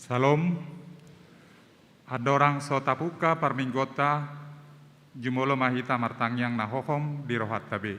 Salom, adorang sotapuka parminggota, jumolo mahita martangyang nahohom di rohat tabe.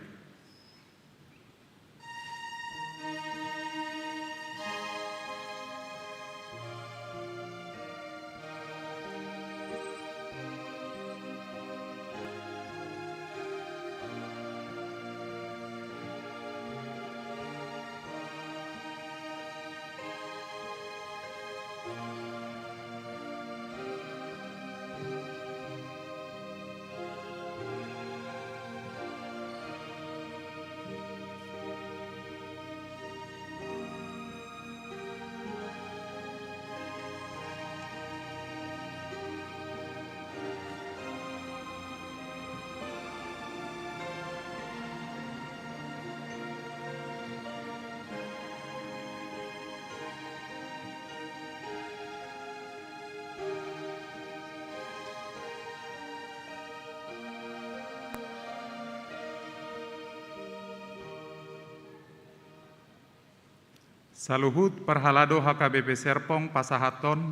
Saluhut perhalado HKBP Serpong Pasahaton,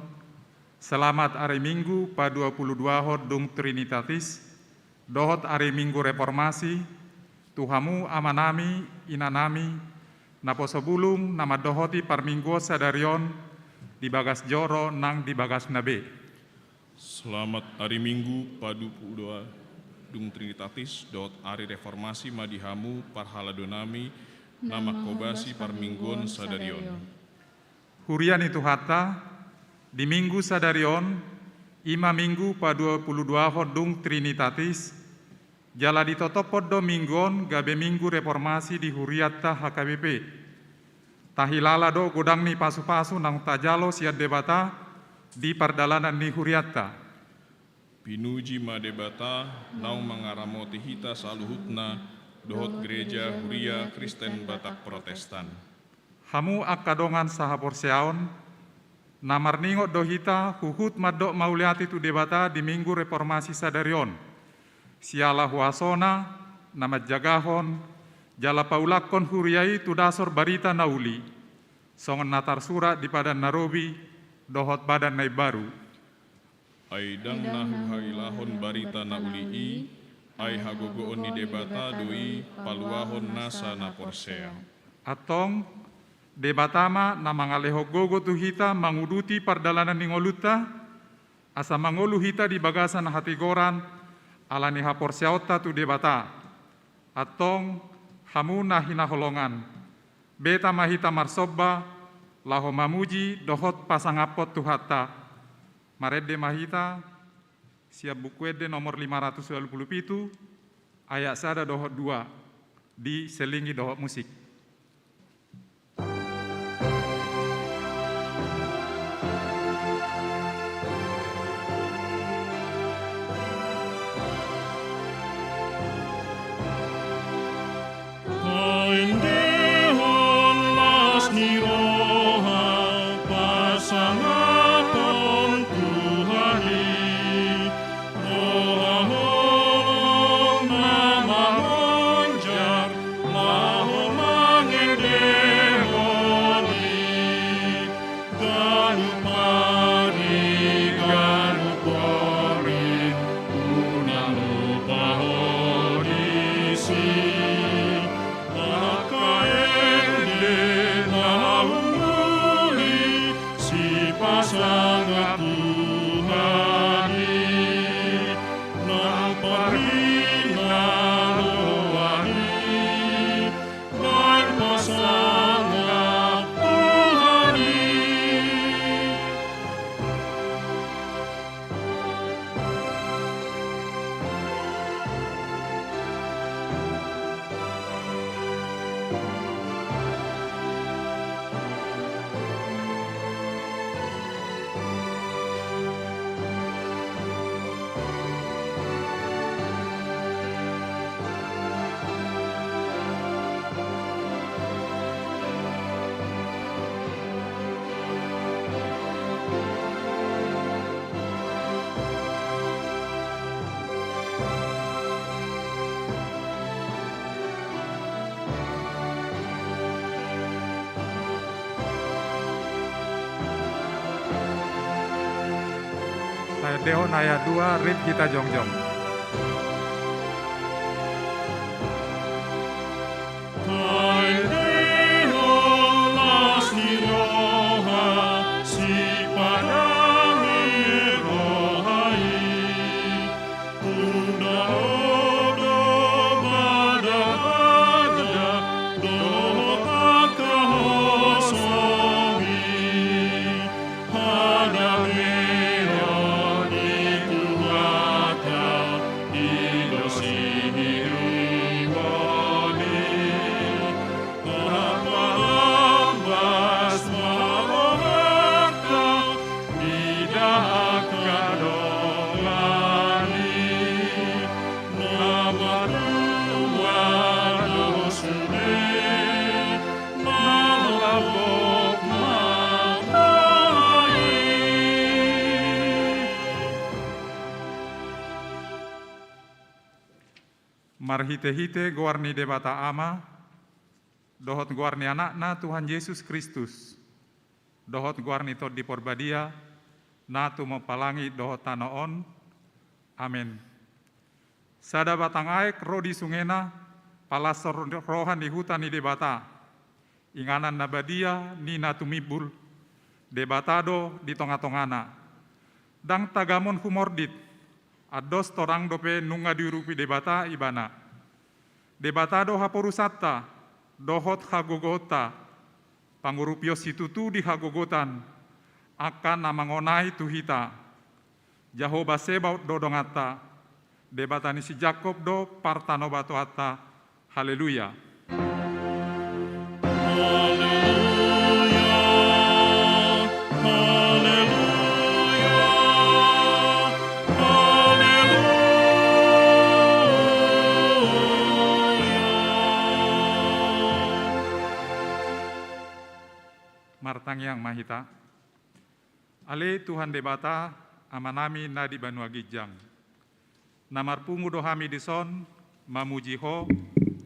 selamat hari Minggu pa 22 hot dung Trinitatis, dohot hari Minggu Reformasi, Tuhamu amanami, inanami, naposobulung nama dohoti parminggu sadarion, di bagas joro nang di bagas nabe. Selamat hari Minggu pa 22 dung Trinitatis, dohot hari Reformasi madihamu parhaladonami, nama kobasi parmingguon sadarion. Hurian itu hatta, di minggu sadarion, ima minggu pa 22 hodung Trinitatis, jala ditotopod do minggon gabe minggu reformasi di huriatta HKBP. Tahilala do godang ni pasu-pasu nang tajalo siat debata di pardalanan ni huriatta. Pinuji madebata, nau mangaramoti hita saluhutna, dohot gereja Huria Kristen Batak Protestan. Hamu akadongan sahaporseaon, namarningot dohita huhut madok mauliati tu debata di minggu reformasi sadarion. Siala huasona, nama jagahon, jala paulakon huriai tu dasor barita nauli. Songon natar surat di padan Narobi, dohot badan nai baru. Aidang nahu hailahon barita nauli ai hagogoon ni debata doi paluahon nasa na porsea. Atong debatama na mangaleho gogo tu hita manguduti pardalanan ni ngoluta asa mangolu hita di bagasan hatigoran ala ni haporseaota tu debata. Atong hamuna hinaholongan beta mahita marsobba laho mamuji dohot pasangapot tu hatta marede mahita siap bukuede nomor 527 ayat sada dohot 2 di selingi dohot musik. Saya Deho Naya 2, Rip kita Jongjong. Marhite-hite guarni debata ama, dohot guarni anakna Tuhan Yesus Kristus, dohot guarni tot di porbadia, na tu mempalangi dohot tanoon, amin. Sada batang aek rodi sungena, palasor rohan di hutan di debata, inganan nabadia ni na tumibul, debatado di tonga-tongana, dang tagamon humordit, ados torang dope nunga diurupi debata ibana. Debatado haporusata, dohot hagogota, pangurupio situtu di hagogotan, akan namangonai tuhita. Jahoba sebaut dodongata, debatani si Jakob do partano batuata, haleluya. Martang yang mahita, ale Tuhan debata amanami nadi banua gijang. Namar pungu dohami dison, mamujiho,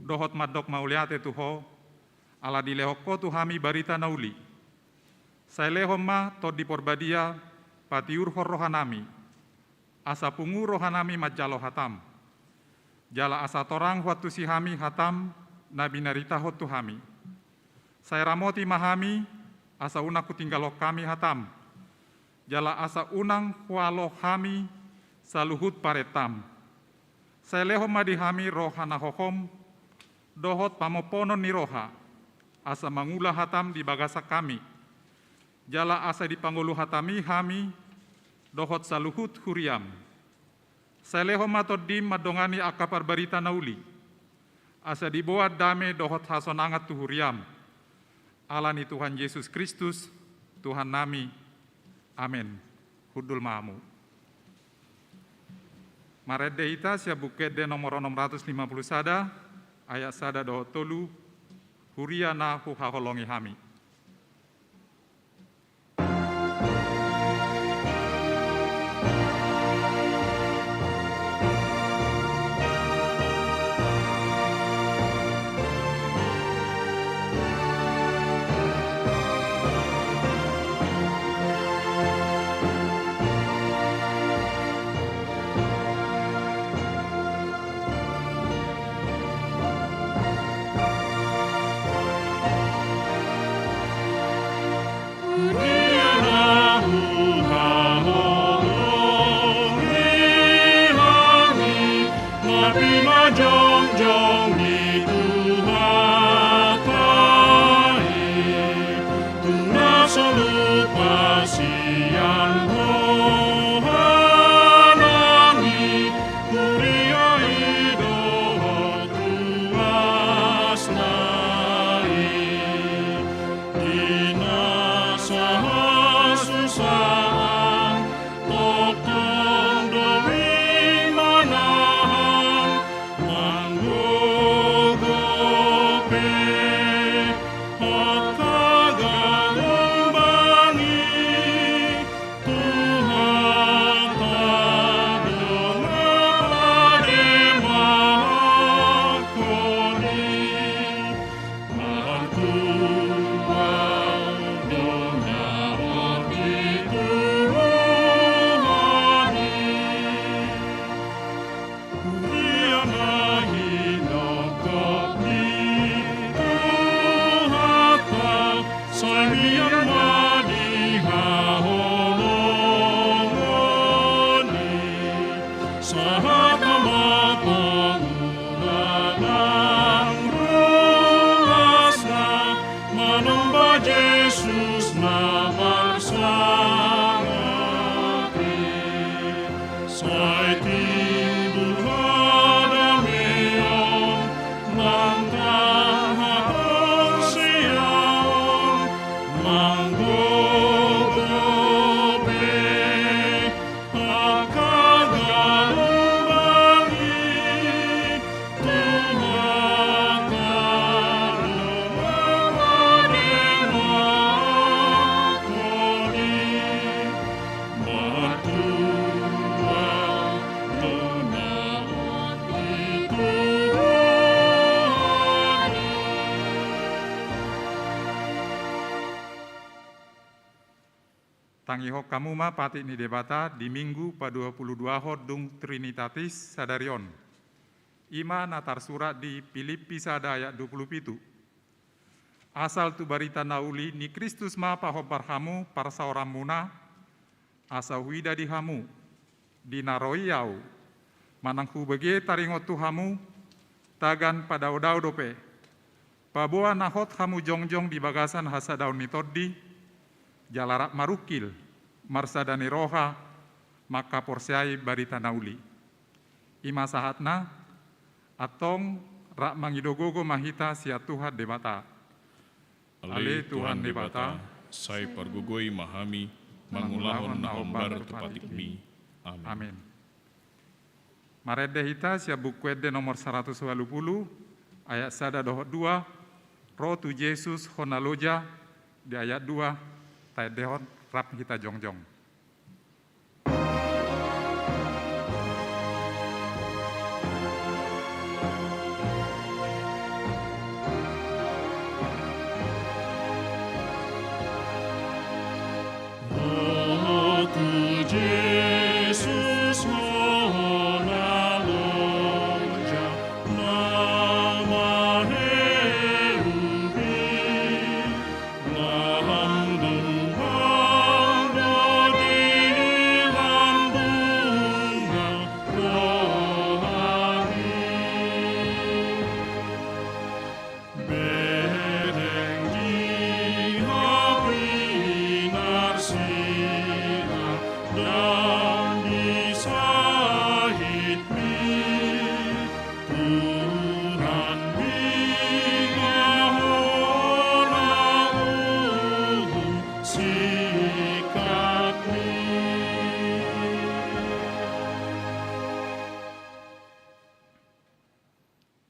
dohot madok mauliate tuho, ala dilehoko tuhami barita nauli. Saya lehoma tod di porbadia, patiur rohanami, asa pungu rohanami majalo hatam. Jala asa torang waktu sihami hatam, nabi narita hot tuhami. Saya ramoti mahami, asa unang kutinggalo kami hatam. Jala asa unang walo kami saluhut paretam. Saya lehom madihami rohana hohom, dohot pamoponon ni roha, asa mangula hatam di bagasa kami. Jala asa dipangulu hatami hami, dohot saluhut huriam. Saya lehom matodim madongani akapar barita nauli, asa dibuat dame dohot hasonangat tuhuriam. Alani Tuhan Yesus Kristus, Tuhan nami, amin. Hudul maamu. Marede ita sia buket de nomor 650 sada, ayat sada doho tolu, huria na huhaholongi hami. Ku Tangiho kamu ma pati ni debata di minggu pa 22 dung Trinitatis Sadarion. Ima natar surat di Filipi sada ayat 27. Asal tu barita nauli ni Kristus ma pahobar hamu para seorang muna, asa huida di hamu, di naroiau, manangku bege taringot tu hamu, tagan pada odau dope. Pabua nahot hamu jongjong di bagasan hasa daun mitodi, jalarak marukil, marsadani roha, maka porsiai barita nauli. Ima sahatna, atong rak mangidogogo mahita sia Tuhan debata. Ale Tuhan debata, sai pargugoi mahami, mangulahon na ombar tepatikmi. Amin. Amin. Marede hita sia bukuede nomor 120, ayat sada dohot 2, roh tu Yesus honaloja, di ayat 2, tayat dehon rap kita jongjong.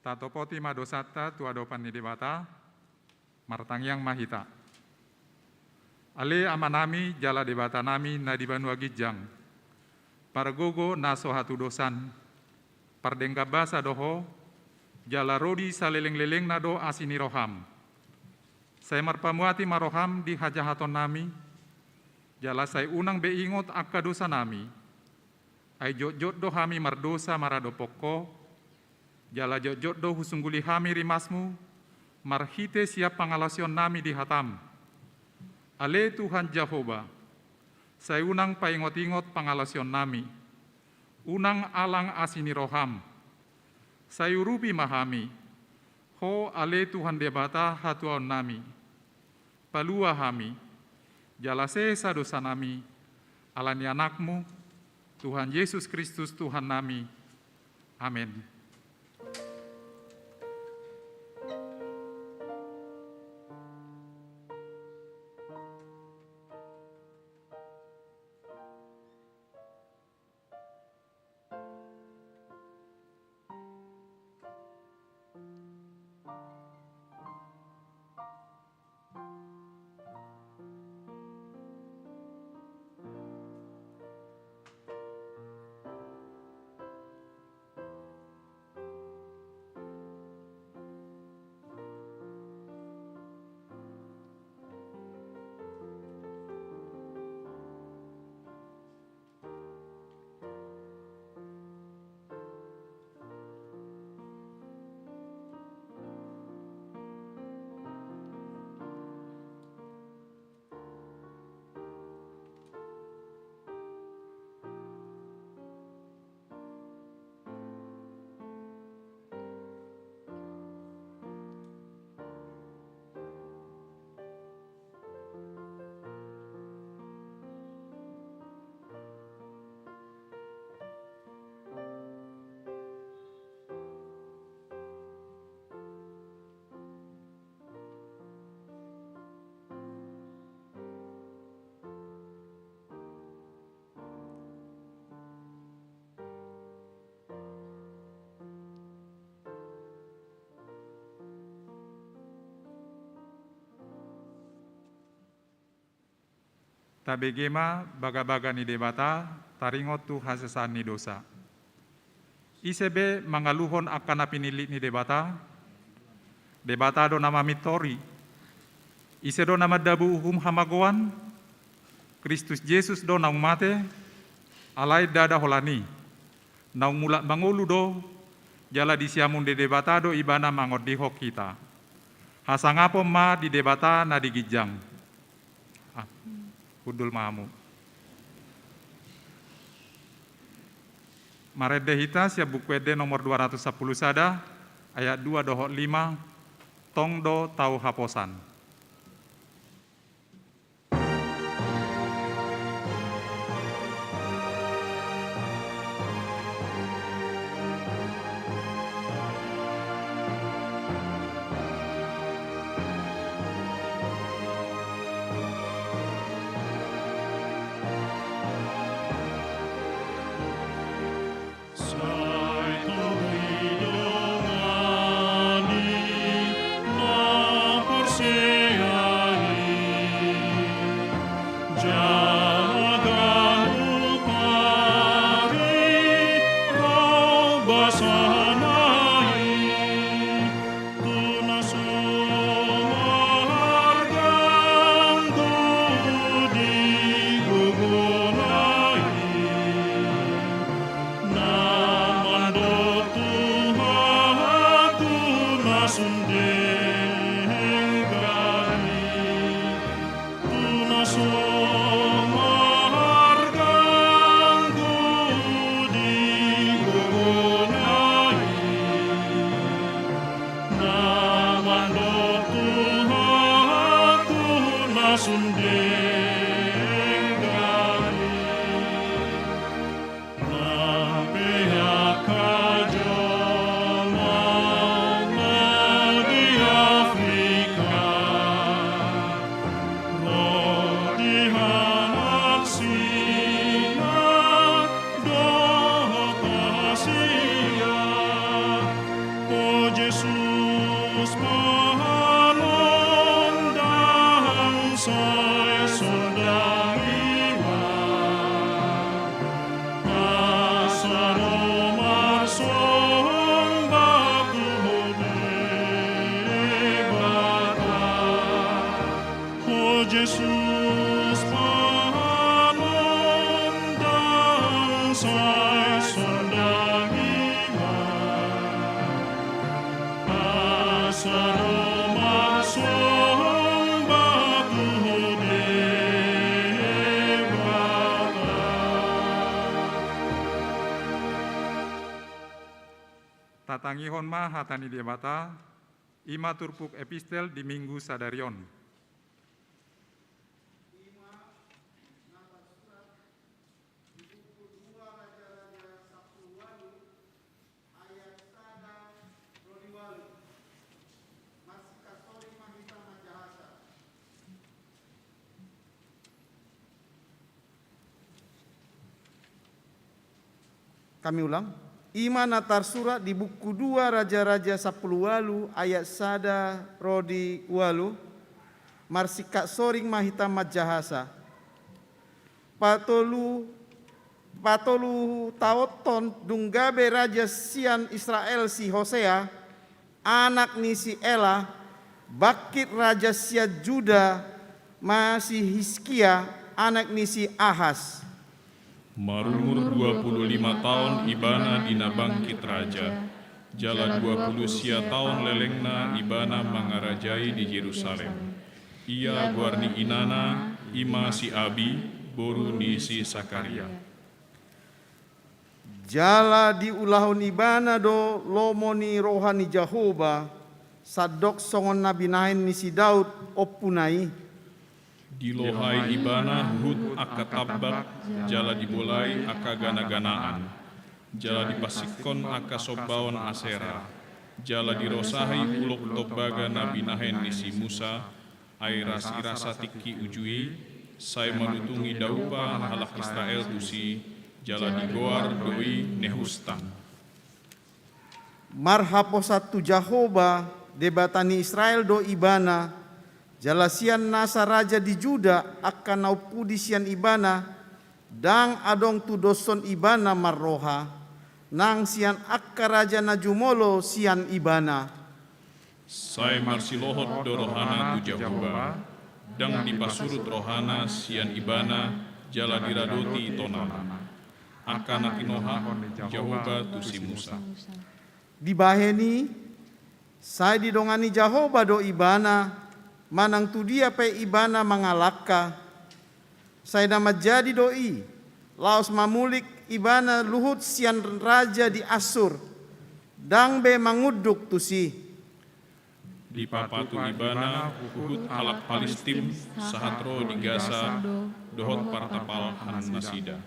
Tatopoti madosata tu adopan ni debata, martangyang mahita. Ale amanami jala debata nami na di Banua Gijang, pargogo naso hatu dosan, pardengga basa doho, jala rodi saleleng-leleng nado asini roham. Saya marpamuati maroham di hajahaton nami, jala saya unang beingot akka dosa nami, ay jot-jot do hami mardosa marado pokko, jala jot-jot do husungguli hami rimasmu, marhite siap pangalasion nami di hatam. Ale Tuhan Jehovah, saya unang paingot-ingot pangalasion nami, unang alang asini roham, saya urupi mahami, ho ale Tuhan debata hatuan nami, palua hami, jala sesa dosa nami, alani anakmu, Tuhan Yesus Kristus Tuhan nami. Amin. Tabegema baga-baga ni debata, taringot tu hasesan ni dosa. Isebe mangaluhon akan pinili ni debata, debata do nama mitori, ise do nama dabu uhum hamagoan, Kristus Yesus do naung mate, alai dada holani. Naung mulak mangolu do, jala disiamun de debata do ibana mangodiho kita. Hasangapo ma di debata na digijang. Kudul mamu. Marede hita siap buku ede nomor 210 sada, ayat 2 dohok 5, tong do tau haposan. Tatangihon ma hatani debata, ima turpuk epistel di minggu sadarion. Kami ulang. Ima natar surat di buku 2 Raja-Raja 10 walu ayat sada rodi walu marsika soring mahita majahasa patolu taoton dunggabe raja sian Israel si Hosea anak ni si Ela bakit raja sia Juda masih Hizkia anak ni si Ahas. Marumur 25 tahun ibana dina bangkit raja. Jala 20 sia tahun lelengna ibana mangarajai di Yerusalem. Ia guarni inana ima si Abi boru ni si Sakaria. Jala di ulahon ibana do lomoni rohani Jahoba sadok songon nabi nahin ni si Daud opunai. Dilohai ibana hut akatabak, jala dimulai aka gana-ganaan. Jala dipasikon aka sobaon asera. Jala dirosahi ulok tobaga nabi nahen ni si Musa, ai rasi-rasa tiki ujui, sai manutungi daupa halak Israel tusi, jala digoar doi Nehustan. Marhaposatu Jahoba debatani Israel do ibana. Jalasian nasa raja di Juda akan naupudi sian ibana dang adong tu doson ibana marroha nang sian akka raja najumolo sian ibana. Sai marsilohot dorohana tu Jahoba dang dipasurut rohana sian ibana jala diradoti tonana. Akana kinoha Jehovah tusi Musa. Dibaheni, saya didongani Jehovah do ibana, manang tu dia pe ibana mangalaka. Saya nama jadi doi, laos mamulik ibana luhut sian raja di Asur, dang be manguduk tusi. Di papatu ibana huhut halak Palestim sahatro di Gaza dohot partapal han nasida.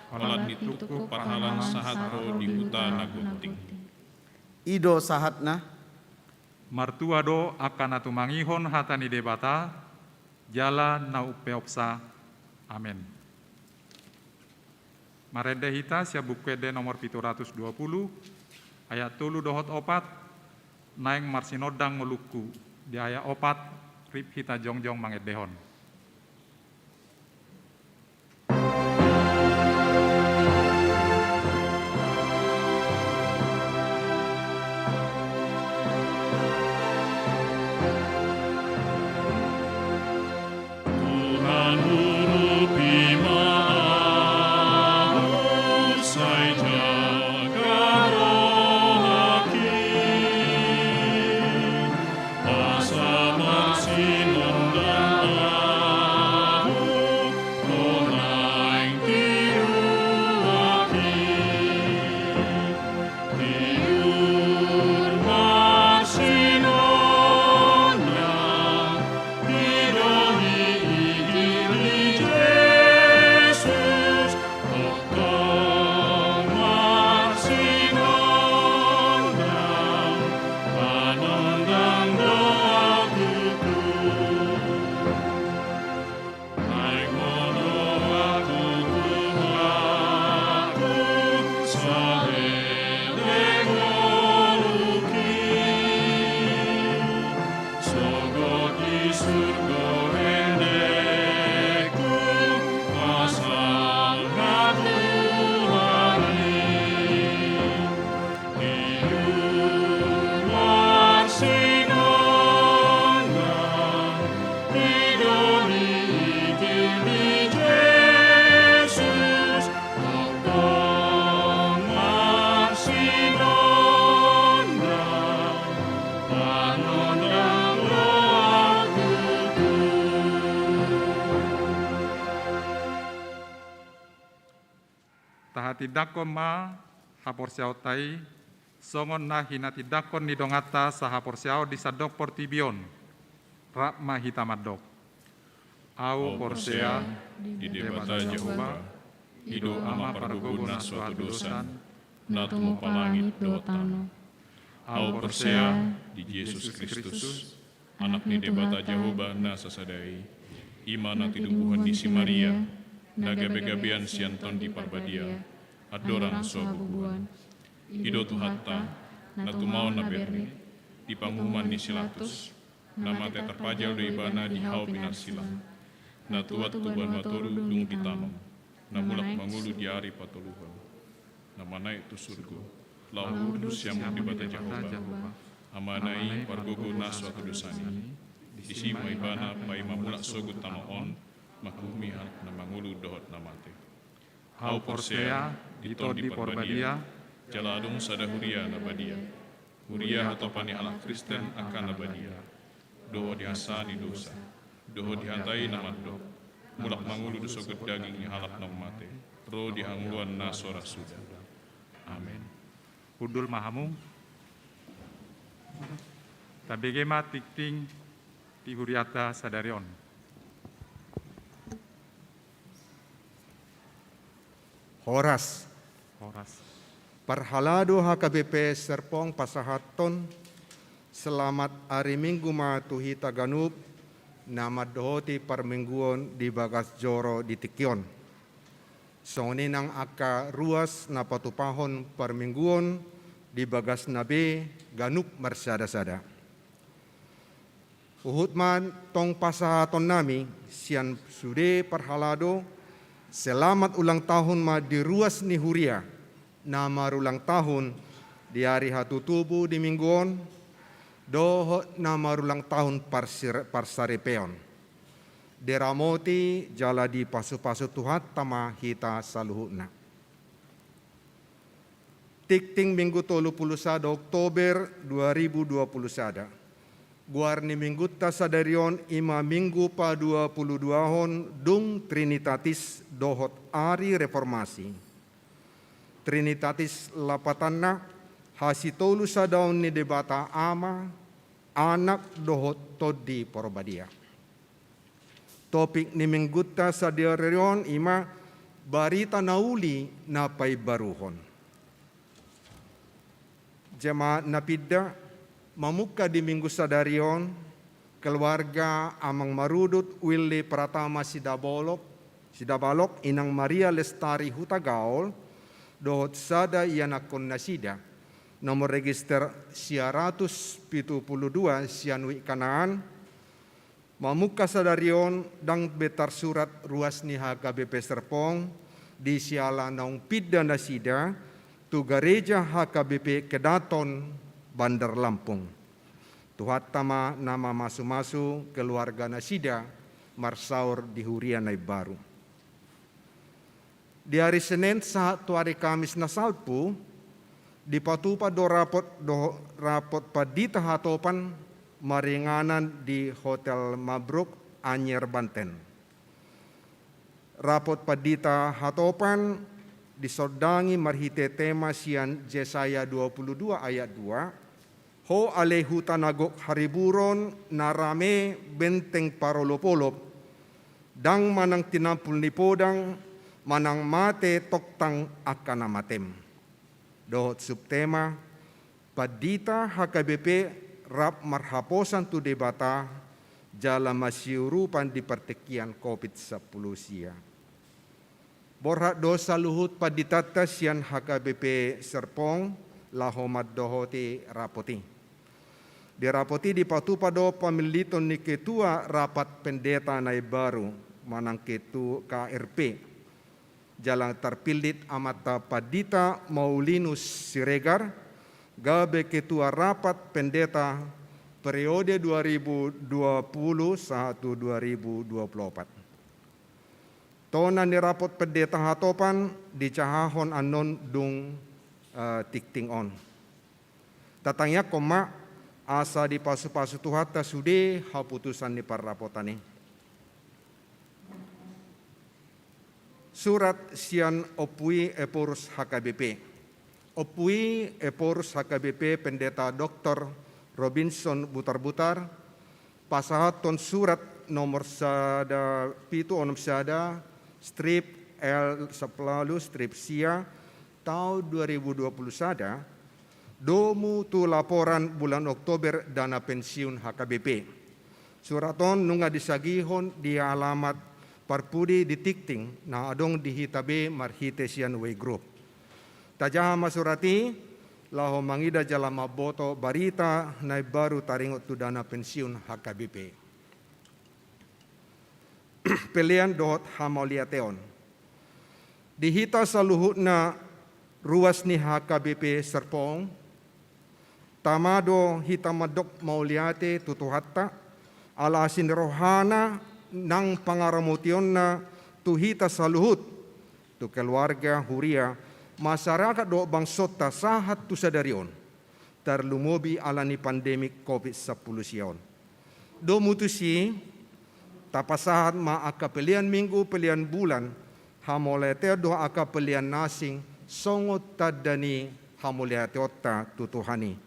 Palat dituku parhalan sahatro di huta nagunting. Ido sahatna, Martua do akan atu mangihon hatani debata, jala na upeopsa. Amin. Marende hita sia bukwede nomor 720, ayat 3 dohot 4, naeng marsinodang meluku, di ayat 4, rip hita jongjong mangedehon. Tidakon ma haporsiao tai songon na hina tidakon ni dongata sa haporsiao di sadok portibion rak ma hitamadok au porsea di debata Jehovah hido ama parguguna suatu dosan natumu palangit dotano au porsea di Yesus Kristus anak ni debata Jehovah na sasadai imana tidubuhan di si Maria nagabe-gabean sianton di parbadia adoran sobubuan ido tuhatta na tumau na berni di panghuman ni silatus nama te terpajal do ibana di hau pinasilang na tuat tuban matoru dung ditanong na mulak mangulu di ari patoluhan na manai tu surgo lau hudus yang dibata Jehovah amanai pargogo na suatu dosani di sima ibana pai mamulak sogut tanoon makumi na mangulu dohot namate hau porsea dito di porbadia jaladung sada huria na badia huria atau pani anak Kristen akan na badia doho dihasani dosa doho dihatai na madok mulak mangulu dosa daging halak na mate ro dihangluan na sora sudah. Amin. Hudul mahamung tabegema tikting ti huriata sadarion. Horas. Parhalado HKBP Serpong Pasahaton, selamat hari Minggu matuhi Taganub, nama dohoti parmingguon di Bagas Joro di Tikyon. Songinang aka ruas na patupahon parmingguon di Bagas Nabe Ganup Marsada-sada. Uhutman tong pasahaton nami, sian sude parhalado, selamat ulang tahun ma di ruas ni Huria, nama ulang tahun di hari hatutubu di mingguon, doho nama ulang tahun parsaripeon. deramoti jala di pasu-pasu Tuhan tama hita saluhutna. Tikting Minggu 31 Oktober 2021. Guarni minggu tasadarion ima minggu pa 22 hon dung Trinitatis dohot ari reformasi. Trinitatis lapatanna hasitolu sadaun ni debata ama anak dohot todi porbadia. Topik ni minggu tasadarion ima barita nauli napai baruhon. Jemaat napidda mamuka di minggu sadarion keluarga amang marudut Willy Pratama Sidabalok inang Maria Lestari Hutagaol dohot sada ianakon nasida nomor register 172 Sianui Kanaan mamuka sadarion dang betar surat ruas ni HKBP Serpong di siala naung pidda nasida tu gereja HKBP Kedaton Bandar Lampung. Tuhat tama nama masu-masu keluarga nasida marsaur di Huria Nai Baru. Di hari Senin saat tu hari Kamis nasalpu di patupa do rapot padita hatopan maringanan di Hotel Mabruk Anyer Banten. Rapot padita hatopan disodangi marhite tema sian Yesaya 22 ayat 2. Ho alehu tanagok hariburon narame benteng parolopolop dang manang tinampul ni podang manang mate toktang akana matem. Dohot subtema padita HKBP rap marhaposan tu debata jala masiurupan di pertekian COVID-10 sia. Borhak dosa luhut paditata sian HKBP Serpong lahomat dohoti rapoti. Dirapoti di patupado pamiliton ni ketua rapat pendeta Nai Baru manang ketu KRP. Jalang terpilit amata padita Maulinus Siregar gabe ketua rapat pendeta periode 2020-2024. Tona ni rapot pendeta hatopan di cahahon anon dung tikting on. Tatangnya koma asa di pasu-pasu tuhata sude haputusan ni parrapotani. Surat sian opui eporus HKBP. Opui eporus HKBP pendeta Dr. Robinson Butar-Butar pasahaton surat nomor sada pitu onom sada strip L seplalu strip sia tahun 2020 sada domu tu laporan bulan Oktober dana pensiun HKBP. Suraton nunga disagihon di alamat parpudi di tikting na adong dihitabe marhite sian way group. Tajaha masurati laho mangida jalama boto barita Nai Baru taringot tu dana pensiun HKBP. Pelian dohot hamauliateon. Dihita saluhutna ruas ni HKBP Serpong tamado hitamadok mauliate tutuhatta alasin rohana nang pangaramution na tuhita saluhut tu keluarga Huria masyarakat do bangsota sahat tu sadarion terlumobi alani pandemik COVID-10 sion. Do mutusi tapasahat ma aka pelian minggu pelian bulan hamolete do aka pelian nasing songot tadani hamolete otta tutuhani.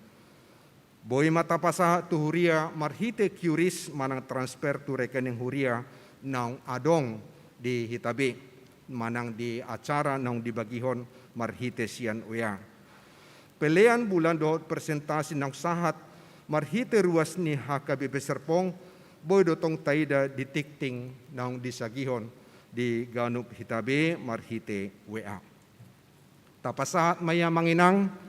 Boy mata pasaha tu Huria marhite curis manang transfer tu rekening Huria naung adong di hitabe manang di acara naung dibagihon marhite sian uya. Pelean bulan dohot presentasi naung sahat marhite ruas ni HKBP Serpong boy dotong taida di tikting naung disagihon di ganup hitabe marhite WA. Tapasahat maya manginang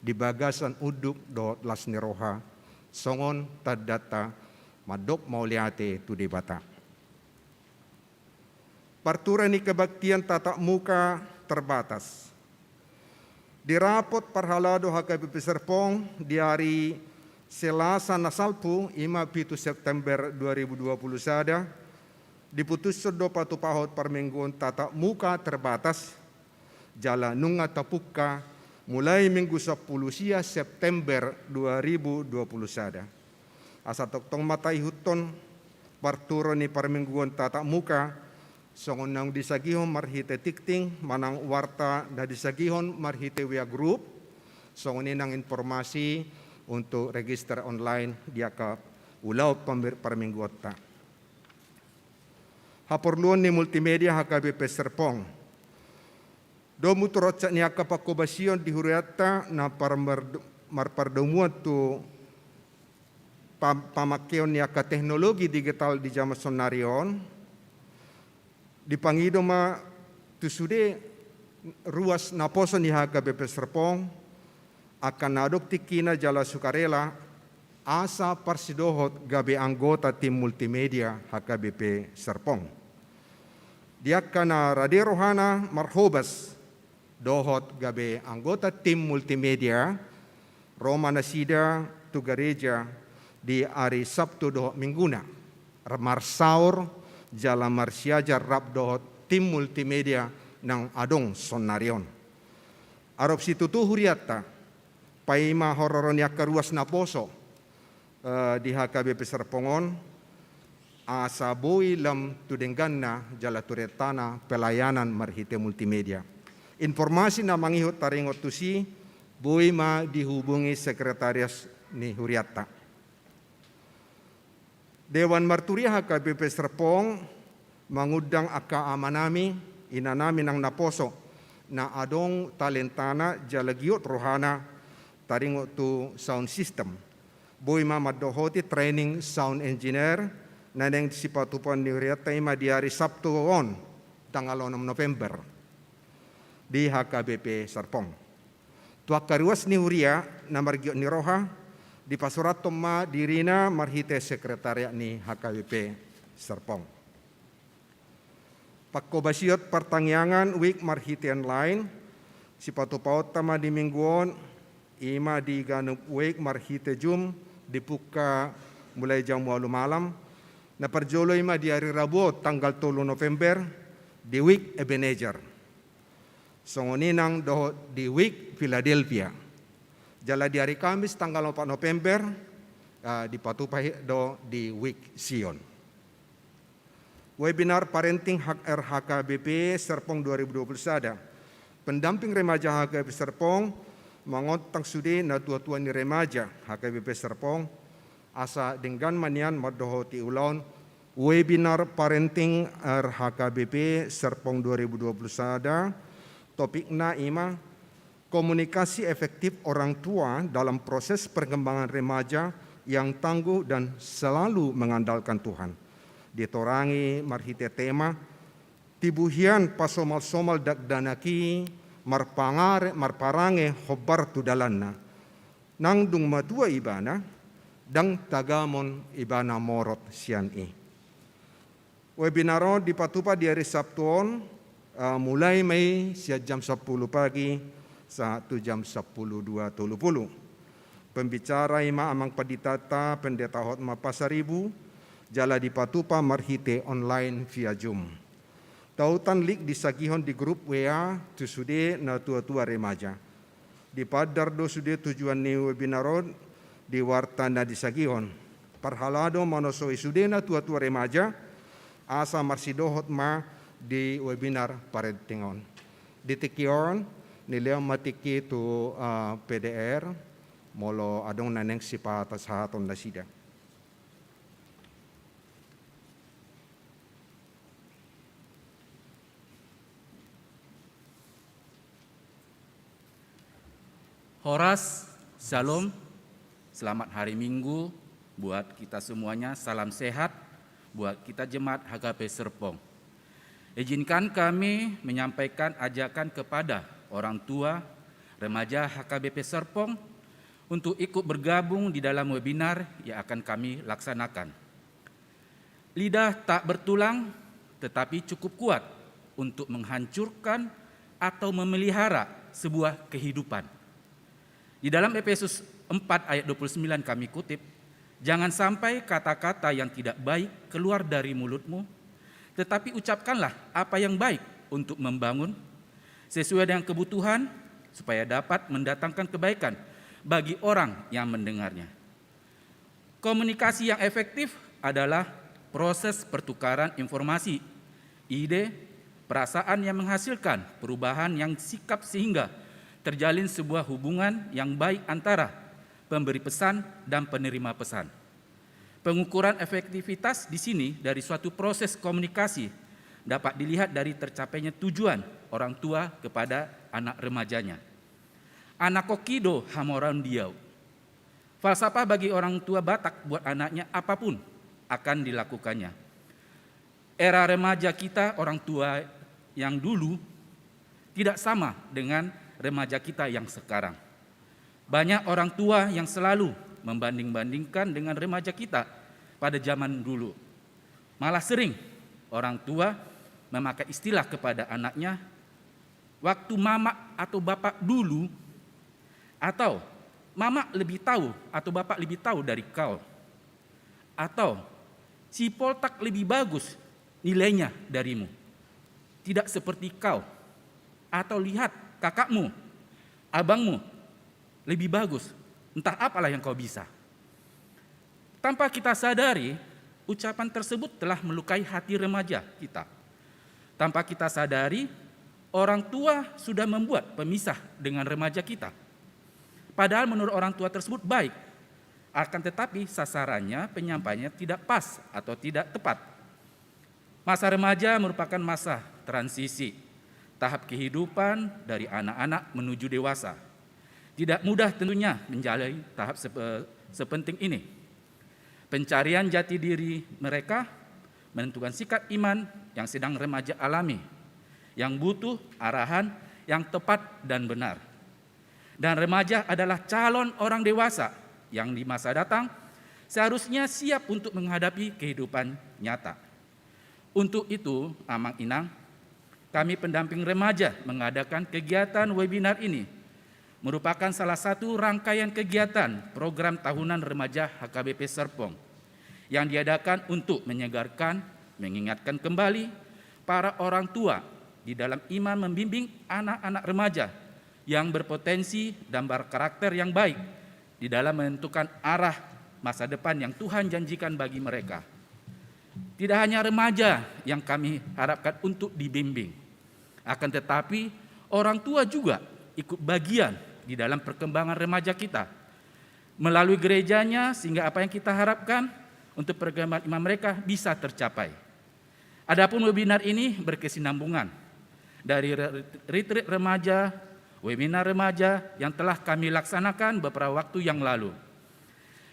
di bagasan uduk dohot las niroha songon tadata madok mauliate tu debata. Parturan ni kebaktian tatap muka terbatas. Di rapot parhalado HKBP Serpong di hari Selasa nasalpu 5 September 2020 sada diputus do patupahot permingguan tatap muka terbatas jala nunga tapukka mulai minggu 10 September 2020 sada. Asa toktong matai huton parturo ni permingguan tatap muka songonang disagihon marhite tikting manang warta na disagihon marhite wea group songoninang informasi untuk register online dia ke ulau permingguan ta. Haporluan ni multimedia HKBP Serpong. Do muturot ni akapakobasion di huriata na marpardamuan tu pamakyon ni aka teknologi digital di zaman sonarion. Di pangido ma tusude ruas naposo ni HKBP Serpong akan nadok tikina jala sukarela asa parsidohot gabe anggota tim multimedia HKBP Serpong. Dia kana Radia Rohana Marhobas dohot gabe anggota tim multimedia Roma Nasida tu gereja di hari Sabtu dohot mingguna marsaur jala marsiajar rap dohot tim multimedia nang adong sonarion. Arop situ tu huriata paima hororon yakaruas naposo di HKBP Serpongon asa boi lam tudengganna jala turetana pelayanan marhite multimedia. Informasi na mangihut taringot tusi boi ma dihubungi sekretariat ni huriata. Dewan Marturia HKBP Serpong mangudang aka amanami inanami ng naposo na adong talentana jalagiot rohana taringo tu sound system. Boy mamadohoti training sound engineer na neng sipatupan ni Huriata ima di hari Sabtu on tanggal 6 November di HKBP Serpong. Tuak karuas ni Huria na margiot ni Roha di pasurat ma dirina marhite sekretariat ni HKBP Serpong. Pakkobasiot pertangyangan week marhite online sipatu paut tama di mingguon ima di ganup week marhite jum dibuka mulai jam 8 malam na perjolo ima di hari Rabu tanggal 3 November di week Ebenezer. Songoninang doh di week Philadelphia. Jala di hari Kamis tanggal 4 November di Patupahi do di week Sion. Webinar Parenting Hak HKBP Serpong 2020 sada. Pendamping remaja HKBP Serpong mengontang sudi na tua-tua ni remaja HKBP Serpong asa dengan manian madohoti ulon webinar Parenting HKBP Serpong 2020 sada. Topikna ima komunikasi efektif orang tua dalam proses perkembangan remaja yang tangguh dan selalu mengandalkan Tuhan. Ditorangi marhite tema tibuhian pasomal-somal dakdanaki marparange hobar tudalanna nang dung madua ibana dang tagamon ibana morot sian i. Webinaro dipatupa di hari Sabtuon mulai Mei jam 10 pagi sa jam 10.20. Pembicara ima amang paditata pendeta Hotma Pasaribu jala dipatupa marhite online via Zoom. Tautan lik disagihon di grup WA tu sude na tua-tua remaja. Di padar do sude tujuan ni webinaron di warta na disagihon. Parhalado manosoi sude na tua-tua remaja asa marsidohot ma di webinar parentingon. Ditikion nilai matiki tu PDR molo adong naneng sipata sa haton na sida. Horas, Shalom, selamat hari Minggu buat kita semuanya, salam sehat buat kita jemaat HKBP Serpong. Izinkan kami menyampaikan ajakan kepada orang tua remaja HKBP Serpong untuk ikut bergabung di dalam webinar yang akan kami laksanakan. Lidah tak bertulang tetapi cukup kuat untuk menghancurkan atau memelihara sebuah kehidupan. Di dalam Efesus 4 ayat 29 kami kutip, jangan sampai kata-kata yang tidak baik keluar dari mulutmu, tetapi ucapkanlah apa yang baik untuk membangun sesuai dengan kebutuhan supaya dapat mendatangkan kebaikan bagi orang yang mendengarnya. Komunikasi yang efektif adalah proses pertukaran informasi, ide, perasaan yang menghasilkan perubahan yang sikap sehingga terjalin sebuah hubungan yang baik antara pemberi pesan dan penerima pesan. Pengukuran efektivitas di sini dari suatu proses komunikasi dapat dilihat dari tercapainya tujuan orang tua kepada anak remajanya. Anak kokido hamoran diau. Falsafah bagi orang tua Batak buat anaknya apapun akan dilakukannya. Era remaja kita orang tua yang dulu tidak sama dengan remaja kita yang sekarang. Banyak orang tua yang selalu membanding-bandingkan dengan remaja kita pada zaman dulu. Malah sering orang tua memakai istilah kepada anaknya, waktu mama atau bapak dulu, atau mama lebih tahu atau bapak lebih tahu dari kau, atau si Poltak lebih bagus nilainya darimu, tidak seperti kau, atau lihat kakakmu, abangmu lebih bagus, entah apalah yang kau bisa. Tanpa kita sadari, ucapan tersebut telah melukai hati remaja kita. Tanpa kita sadari, orang tua sudah membuat pemisah dengan remaja kita. Padahal menurut orang tua tersebut baik, akan tetapi sasarannya, penyampaiannya tidak pas atau tidak tepat. Masa remaja merupakan masa transisi, tahap kehidupan dari anak-anak menuju dewasa. Tidak mudah tentunya menjalani tahap sepenting ini. Pencarian jati diri mereka menentukan sikap iman yang sedang remaja alami, yang butuh arahan yang tepat dan benar. Dan remaja adalah calon orang dewasa yang di masa datang seharusnya siap untuk menghadapi kehidupan nyata. Untuk itu, Amang Inang, kami pendamping remaja mengadakan kegiatan webinar ini merupakan salah satu rangkaian kegiatan program tahunan remaja HKBP Serpong yang diadakan untuk menyegarkan, mengingatkan kembali para orang tua di dalam iman membimbing anak-anak remaja yang berpotensi dan berkarakter yang baik di dalam menentukan arah masa depan yang Tuhan janjikan bagi mereka. Tidak hanya remaja yang kami harapkan untuk dibimbing, akan tetapi orang tua juga ikut bagian di dalam perkembangan remaja kita melalui gerejanya, sehingga apa yang kita harapkan untuk perkembangan iman mereka bisa tercapai. Adapun webinar ini berkesinambungan dari retreat remaja, webinar remaja yang telah kami laksanakan beberapa waktu yang lalu.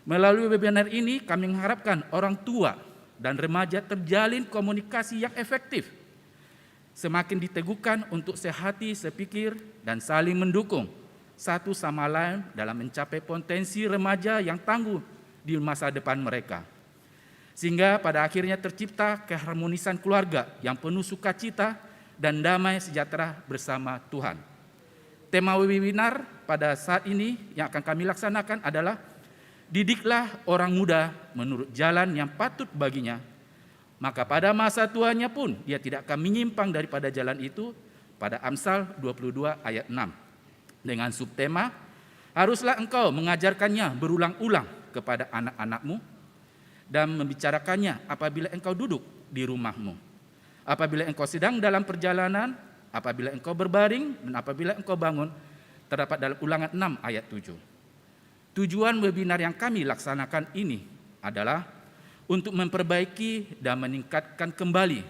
Melalui webinar ini kami mengharapkan orang tua dan remaja terjalin komunikasi yang efektif, semakin diteguhkan untuk sehati, sepikir, dan saling mendukung satu sama lain dalam mencapai potensi remaja yang tangguh di masa depan mereka. Sehingga pada akhirnya tercipta keharmonisan keluarga yang penuh sukacita dan damai sejahtera bersama Tuhan. Tema webinar pada saat ini yang akan kami laksanakan adalah didiklah orang muda menurut jalan yang patut baginya, maka pada masa tuanya pun dia tidak akan menyimpang daripada jalan itu, pada Amsal 22 ayat 6. Dengan subtema, haruslah engkau mengajarkannya berulang-ulang kepada anak-anakmu dan membicarakannya apabila engkau duduk di rumahmu, apabila engkau sedang dalam perjalanan, apabila engkau berbaring, dan apabila engkau bangun, terdapat dalam Ulangan 6 ayat 7. Tujuan webinar yang kami laksanakan ini adalah untuk memperbaiki dan meningkatkan kembali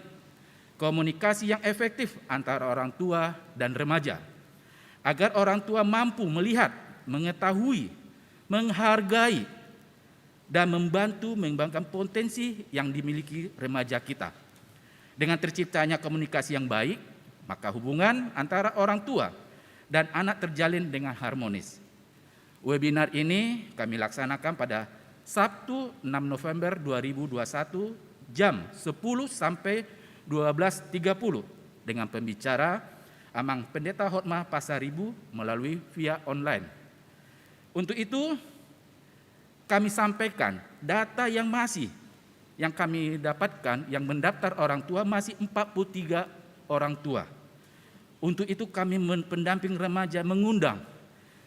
komunikasi yang efektif antara orang tua dan remaja, agar orang tua mampu melihat, mengetahui, menghargai, dan membantu mengembangkan potensi yang dimiliki remaja kita. Dengan terciptanya komunikasi yang baik, maka hubungan antara orang tua dan anak terjalin dengan harmonis. Webinar ini kami laksanakan pada Sabtu 6 November 2021 jam 10 sampai 12.30 dengan pembicara Amang Pendeta Hotma Pasaribu melalui via online. Untuk itu kami sampaikan data yang masih yang kami dapatkan yang mendaftar orang tua masih 43 orang tua. Untuk itu kami pendamping remaja mengundang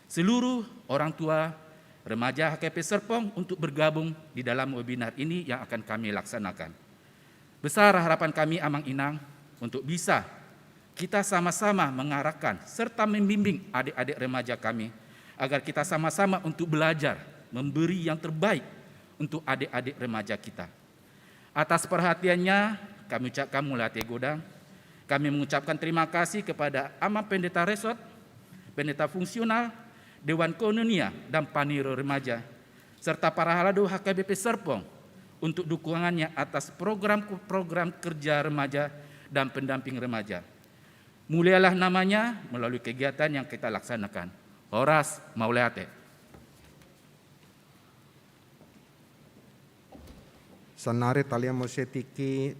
seluruh orang tua remaja HKP Serpong untuk bergabung di dalam webinar ini yang akan kami laksanakan. Besar harapan kami Amang Inang untuk bisa kita sama-sama mengarahkan serta membimbing adik-adik remaja kami agar kita sama-sama untuk belajar, memberi yang terbaik untuk adik-adik remaja kita. Atas perhatiannya kami ucapkan mulai godang. Kami mengucapkan terima kasih kepada Amang Pendeta Resort, Pendeta Fungsional, Dewan Koinonia dan Paniro Remaja, serta para halado HKBP Serpong untuk dukungannya atas program-program kerja remaja dan pendamping remaja. Mulialah namanya melalui kegiatan yang kita laksanakan. Horas Mauleate. Sanare talia mosetiki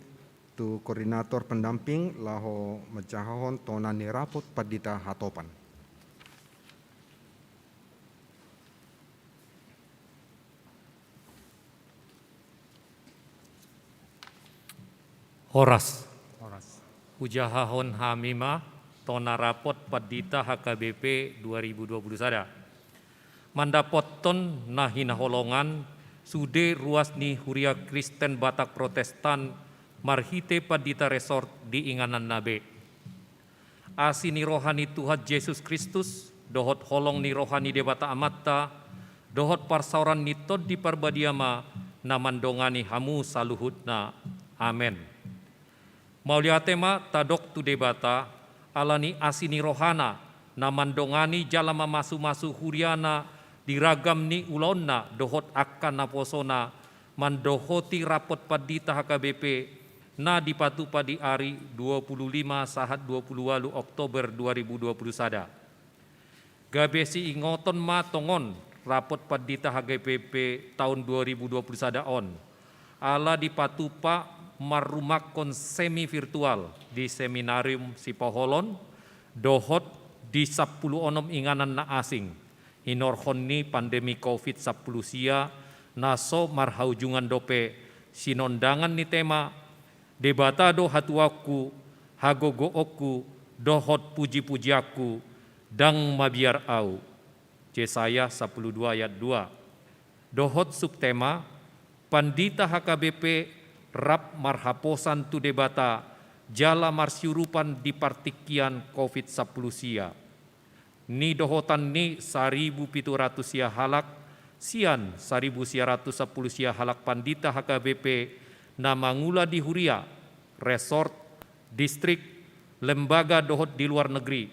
tu koordinator pendamping laho mecahon tonani rapot padita hatopan. Horas. Hujahahon hamima tona rapot padita HKBP 2020 sada. Mandapoton nahina holongan sude ruas ni Huria Kristen Batak Protestan marhite padita resort di inganan nabe. Asi ni rohani Tuhan Yesus Kristus, dohot holong ni rohani debata amatta, dohot parsauran ni tod di parbadiama, namandongani hamu saluhutna. Amen. Mauliatema tadok tu debata, alani asini rohana, namandongani jalama masu-masu huriana, diragam ni ulonna, dohot akan naposona, mandohoti rapot padita HKBP, na dipatu padi ari 25 sahat 28 Oktober 2020 sada. Gabesi ingoton matongon rapot padita HKBP tahun 2020 sada on. Ala dipatu pa marumakon semi virtual di seminarium Sipoholon, dohot di 10 onom inganan na asing. Inorhon ni pandemi COVID-10 sia, naso marhaujungan dope, sinondangan ni tema, debata do hatuaku, hagogookku, dohot puji-pujiaku, dang mabiar au. Yesaya 12 ayat 2. Dohot subtema, pandita HKBP rap marhaposan tu debata, jala marsyurupan di partikian COVID-10 sia. Ni dohotan ni 1.700 sia halak, sian 1.110 sia halak pandita HKBP, na mangula di Huria, resort, distrik, lembaga dohot di luar negeri,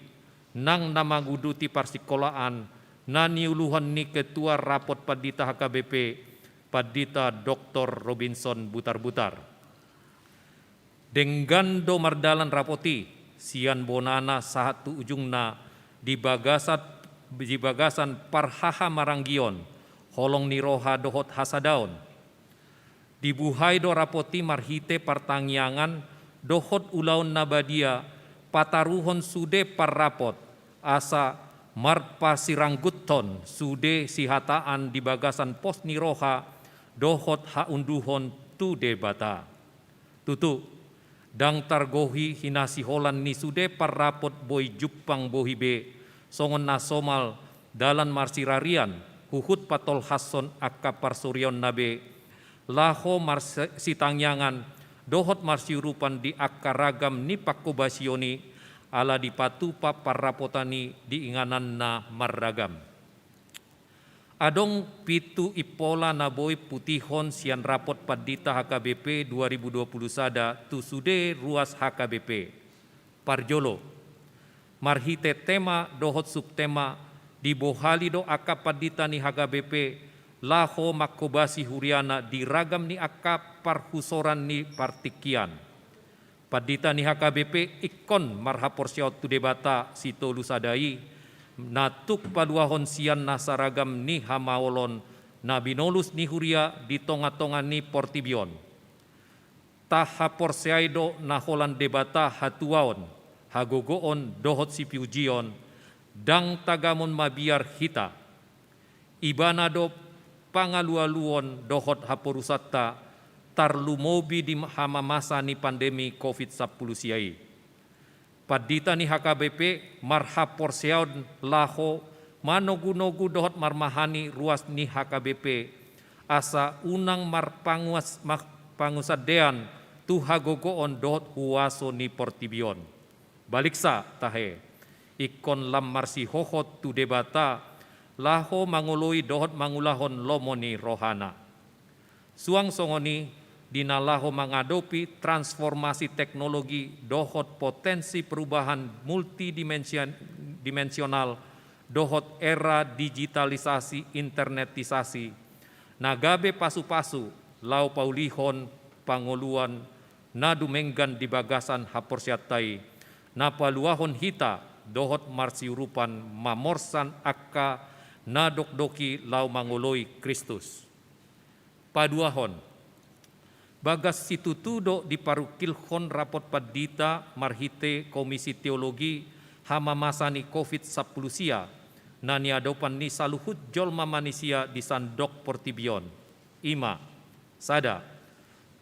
nang nama guduti parsikolaan, na niuluhan ni ketua rapot padita HKBP, Padita Dr. Robinson Butar-Butar. Denggando mardalan rapoti, sian bonana satu ujungna di bagasan parhaha maranggion, holong niroha dohot hasadaon. Dibuhay do rapoti marhite partangyangan, dohot ulaun nabadia, pataruhon sude parrapot, asa marpa sirangguton sude sihataan di bagasan pos niroha, dohot haunduhon tu debata. Tutu, dang targohi hinasi holan ni sude parrapot boy jupang bohibe, songon nasomal dalan marsirarian, huhut patol hason akka parsurion nabe, laho marsitangyangan, dohot marsiurupan di akka ragam ni pakobasioni, ala dipatupa parrapotani di inganan na marragam. Adong pitu ipola na boy putihon sian rapot padita HKBP 2020 sada tu sude ruas HKBP. Parjolo, marhite tema dohot subtema di bohali do akap padita ni HKBP, laho makobasi huriana di ragam ni akap parhusoran ni partikian. Padita ni HKBP ikon marhaporsiaut tu debata sito lusadai, natuk paduahon sian nasaragam ni hamaolon na binolus ni huria di tonga-tonga ni portibion. Tahaporsiaido na holan debata hatuaon, hagogoon dohot si piujion, dang tagamon mabiar hita. Ibanado pangalualuon dohot haporusata, tarlumobi di hama masa ni pandemi COVID-19 siai. Padita ni HKBP marha porseaud laho manogu-nogu dohot marmahani ruas ni HKBP asa unang pangusadean tuha gogoon dohot huaso ni portibion. Baliksa tahe ikon lam marsi hohot tu debata laho mangului dohot mangulahon lomoni rohana. Suang songoni dinalaho mengadopi transformasi teknologi dohot potensi perubahan multidimensional dohot era digitalisasi internetisasi nagabe pasu-pasu lau paulihon pangoluan nadu menggan di bagasan haporsiatai napaluahon hita dohot marsiurupan mamorsan akka nadokdoki lau mangoloi Kristus. Paduahon bagas situtudo di parukilhon rapot padita marhite Komisi Teologi hama masani COVID-19 sia nani adopan ni saluhut jolma manisia di sandok portibion. Ima, sada,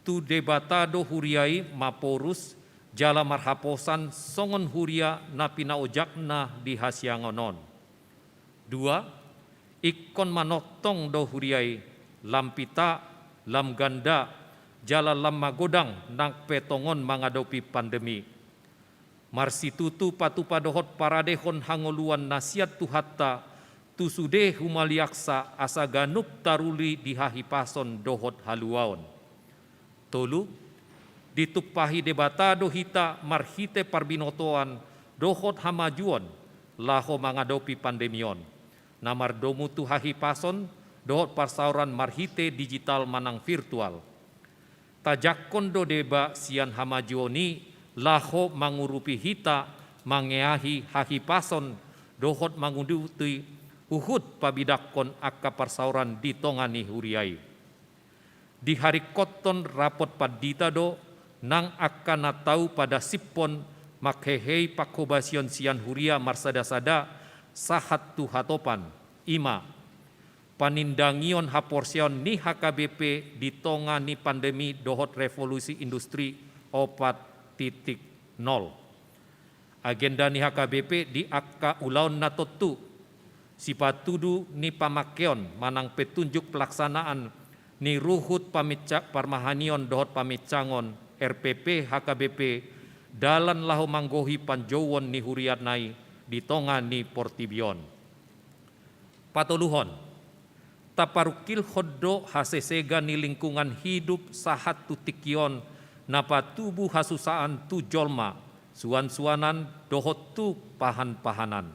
tu debatado huriai maporus jala marhaposan songon huria na pinaojakna di hasiangonon. Dua, ikon manotong do huriai lampita, lam ganda, jala lam magodang nang petongon menghadapi pandemi. Marsitutu patu padohot paradehon hangoluan nasiat tuhatta tu sude humaliaksa asa ganup taruli dihahipason dohot haluaon. Tolu ditupahi debatado hita marhite parbinotoan dohot hamajuon laho menghadapi pandemion. Namar domu tu hahipason dohot parsauran marhite digital manang virtual. Tajakon do deba sian hamajuoni laho mangurupi hita mangeahi hahipason dohot manguduti uhud pabidakon akka parsauran ditongani huriai. Di hari koton rapot padita do nang akan natau pada sipon makhehei pakobasion sian huria marsada-sada sahat tu hatopan. Ima panindangion haporsion ni HKBP ditongani pandemi dohot revolusi industri 4.0. Agenda ni HKBP di akka ulaun natotu sipatudu ni pamakeon manang petunjuk pelaksanaan ni ruhut pamicak parmahanion dohot pamicangon RPP HKBP dalan lahu manggohi panjowon ni huriat nai ditonga ni portibion. Patoluhon taparukil hoddo hasesega ni lingkungan hidup sahat tutikion napa tubuh hasusaan tu jolma suan-suanan dohot tu pahan-pahanan.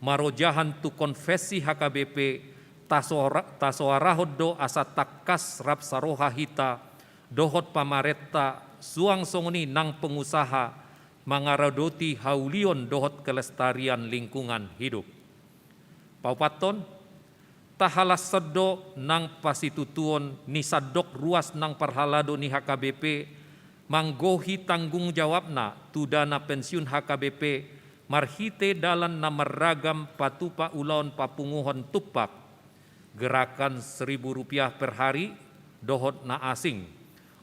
Marojahan tu konfesi HKBP tasoara hoddo asa takas rap saroha hita dohot pamareta suang songoni nang pengusaha mangaradoti haulion dohot kelestarian lingkungan hidup. Paupaton tahalas sedo nang pasitutuon ni sadok ruas nang parhalado ni HKBP manggohi tanggung jawabna tu dana pensiun HKBP marhite dalan namaragam patupa ulaon papunguhon tupak gerakan Rp1.000 per hari dohot na asing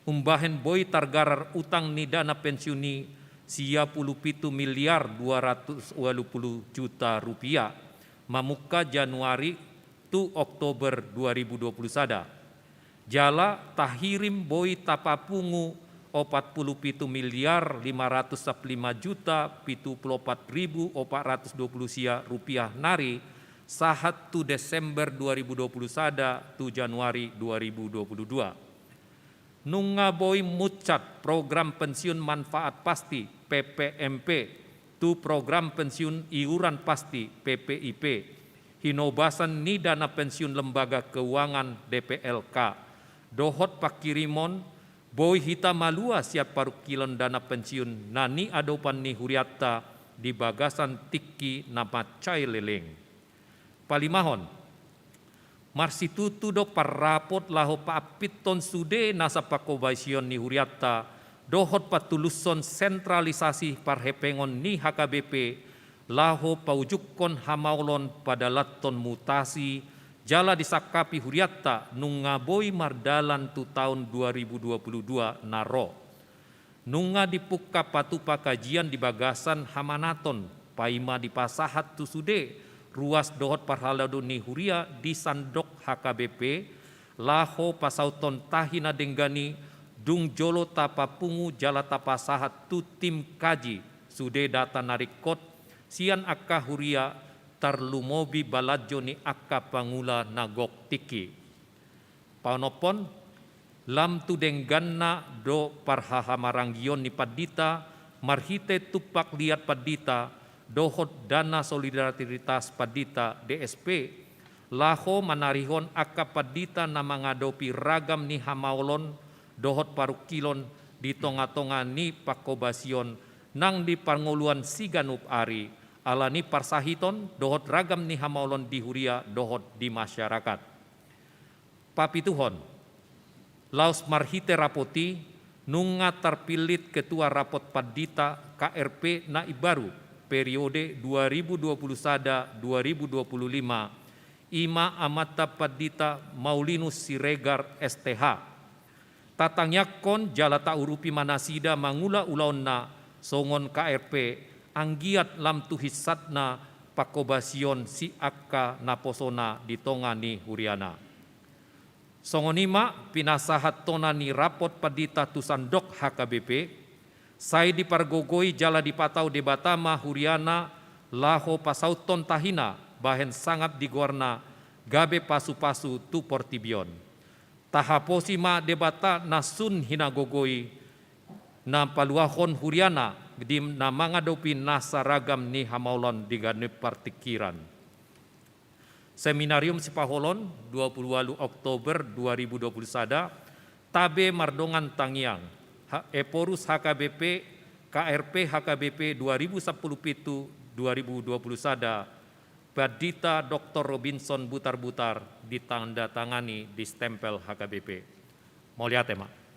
umbahen boy targarar utang ni dana pensiuni sia 17 miliar 280 juta rupiah mamuka Januari tu Oktober 2020 sada. Jala tahirim boy tapapungu 47 miliar 515 juta 74.420 sia rupiah nari sahat tu Desember 2020 sada tu Januari 2022. Nunga boy mucat program pensiun manfaat pasti PPMP tu program pensiun iuran pasti PPIP hinobasan ni dana pensiun lembaga keuangan DPLK dohot pakirimon boy hita malua siap parukilon dana pensiun nani adopan ni huriata di bagasan tiki nama cai leleng. Palimahon marsitutu do parrapot laho paapiton sude nasa pakobasion ni huriata dohot patuluson sentralisasi parhepengon ni HKBP laho paujukon hamaulon pada laton mutasi jala disakapi huriatta nunga boy mardalan tu tahun 2022 naro. Nunga dipukka patupa kajian di bagasan Hamanaton, paima di pasahat tu sude, ruas dohot parhalado ni huria di sandok HKBP, laho pasauton tahina denggani, dung jolo tapa pungu jala tapa sahat tu tim kaji, sude data narikot, sian akka huria tarlumobi balajo ni akka pangula nagok tiki. Paunopon, lam tu dengganna do parhahamaranggion ni padita, marhite tupak liat padita, dohot dana solidaritas padita DSP, laho manarihon akka padita na mangadopi ragam ni hamaulon, dohot parukilon di tonga-tonga ni pakobasion, nang di panguluan siganup ari, alani parsahiton, dohot ragam ni hamaulon di huria, dohot di masyarakat. Papituhon, Laus marhite rapoti nunga terpilit ketua rapot padita KRP na ibaru periode 2021-2025 ima amata padita Maulinus Siregar STH. Tatangyakon jala ta urupi manasida mangula ulaonna songon KRP anggiat lam tuhisatna pakobasion si akka naposona di tongani huriana. Songonima pinasahat tona ni rapot padita tusandok HKBP, sai dipargogoi jala dipatau debatama huriana laho pasauton tahina bahen sangat digorna gabe pasu-pasu tu portibion. Tahaposima debata nasun hinagogoi na paluahon huriana di na mangadopi nasa ragam ni hamaulon digane partikiran. Seminarium Sipaholon 28 Oktober 2021 tabe mardongan tangiang Eporus HKBP KRP HKBP 2017-2021 Badita Dr. Robinson Butar-Butar ditandatangani di stempel HKBP. Mau lihat ya, Mak?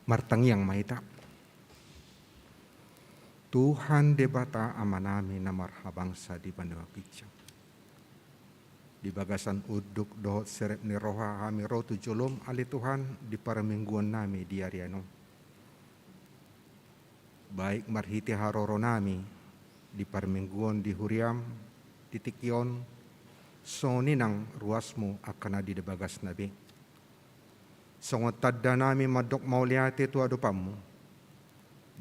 Martangyang maita. Tuhan debata amanami na marhabangsa di bandang picang. Di bagasan uduk dohot serep ni roha kami rotu jolom ali Tuhan di paramingguan nami di ariano. Baik marhiti haroro nami di paramingguan di huriam, di tikion, soni nang ruasmu akan di bagas nabi. Songot tadda nami madok mauliate tu adupamu.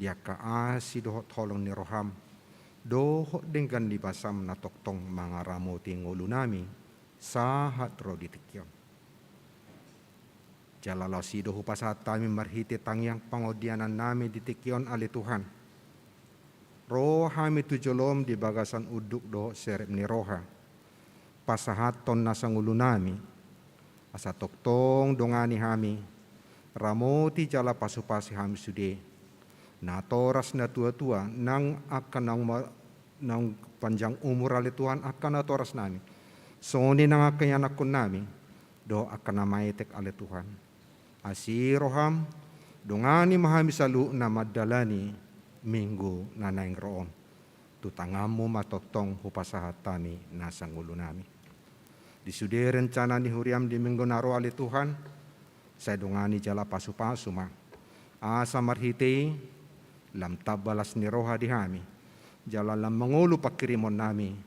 Dia kaasi dohot holong ni roham. Dohot dengan dibasam na toktong mga ramoti ngulu nami. Sahat ro ditikyon. Jalalaw si doho pasahat kami marhiti tangyang pangodianan nami ditikyon ali Tuhan. Roha mi tujolom di bagasan uduk dohot serep ni roha. Pasahaton na sangulu nami. Asa toktong dongani hami, ramoti jala pasupasi hami sude, na toras na tua-tua, nang akan nang panjang umur ali Tuhan akan na toras nami. Soni nang akan anak kun nami, do akan na maitek ali Tuhan. Asiroham, dongani mahami salu na madalani minggu na naing roon. Tutangamu matotong hupasahat tami nasang ulo nami. Di sude rencana ni huriam di minggu naro ali Tuhan, saya dongani jala pasu-pasu ma. Asa marhiti, lam tabalas ni roha di hami, jala lam mangulu pakirimon nami,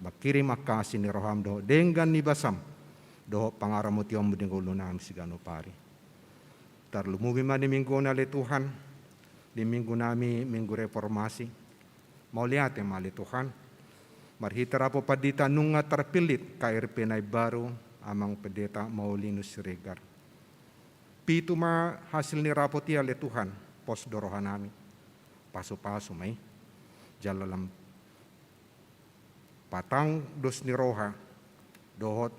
makirim akasi ni roham do, dengan ni basam, do pangaramutiom di ngulo nami sigano pari. Tarlumubi ma di minggu na ali Tuhan, di minggu nami minggu reformasi, mau lihat ma ali Tuhan, marhita rapo padita nunga terpilit KRP na baru amang pendeta Maulinus Siregar. Pitu ma hasil ni rapoti ali Tuhan pos dorohan nami. Paso-paso may jalalam patang dos ni roha dohot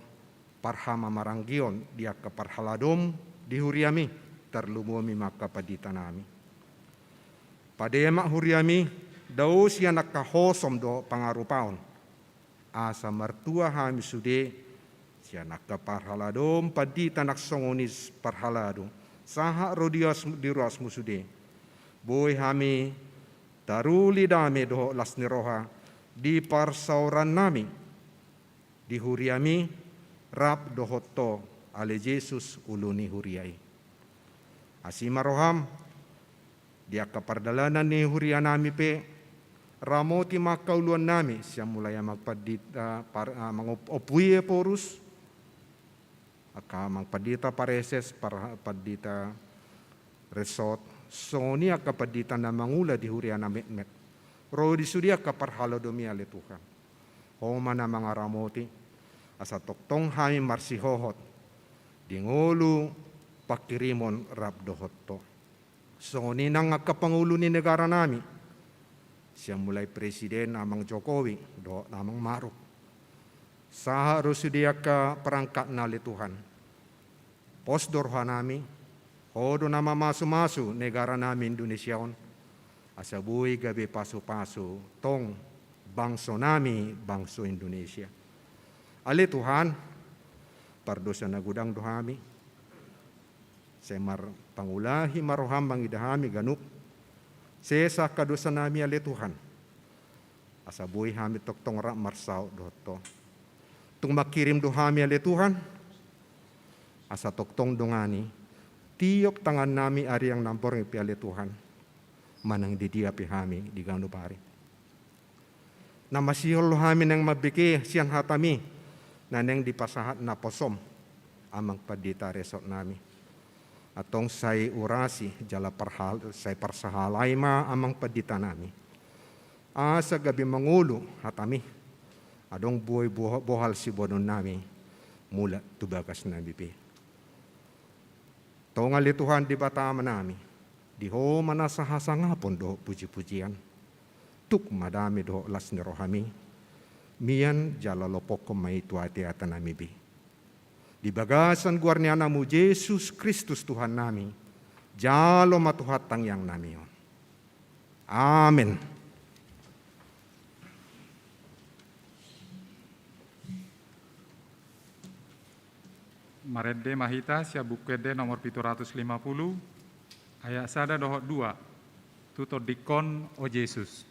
parhama maranggion dia ke parhaladom di huriami terlumumi maka padita nami. Padema huriami daw siya nakahosom do pangarupaon. Asa martua hami sude siya nakaparhaladom padita naksongonis parhalado saha rodias diruas musude. Boy hami taruli dame doho lasni roha di parsauran nami di huriami rap dohoto ale Jesus uluni huriai. Asima roham dia kapardalanan ni huria nami pe ramoti makauluan nami siya mulai magpadita mangopuye porus aka magpadita pareses para padita resort soni aka padita na mangula di huria na met ro di sudia kaparhalo domi ale Tuhan homa na mga ramoti asa toktong hami marsihohot dingulu pakirimon rap dohotto. So ninang kapangulo ni negara nami, siya mulai presiden amang Jokowi, do amang Maruk. Sa rusudia ka perangkat na Tuhan. Posdorha nami, hodo nama masu-masu negara nami Indonesiaon, asabuhi gabi pasu-pasu tong bangso nami, bangso Indonesia. Ali Tuhan, pardosa na gudang dohami, semar pangulahi maroham mangidahami ganup sesa kadosa nami ale Tuhan asabuhi hami toktong ra marsao doto tung makirim dohami ale Tuhan asa toktong dongani tiok tangan nami ari yang nampor ngi ale Tuhan manang di dia pihami di ganu pari namasihol hami nang mabiki sian hatami naneng dipasahat na posom amang padita resort nami atong say urasi jala parhal say parsahalay ma amang padita nami. Sa gabi mangulo hatami adong buhay bohal si bonon nami mula tubagas na bibi. Tongal Tuhan di batama nami di ho manasahasa ngapon do puji-pujian tuk madami do las ni rohami mian jala lopok ko may tuati ata nami bi. Di bagasan guarniana mu Yesus Kristus Tuhan nami, jalo matuhat tangyang nami yon. Amen. Marede mahita sia bukede nomor 750 ayat sada dohot 2 tuto dikon o Yesus.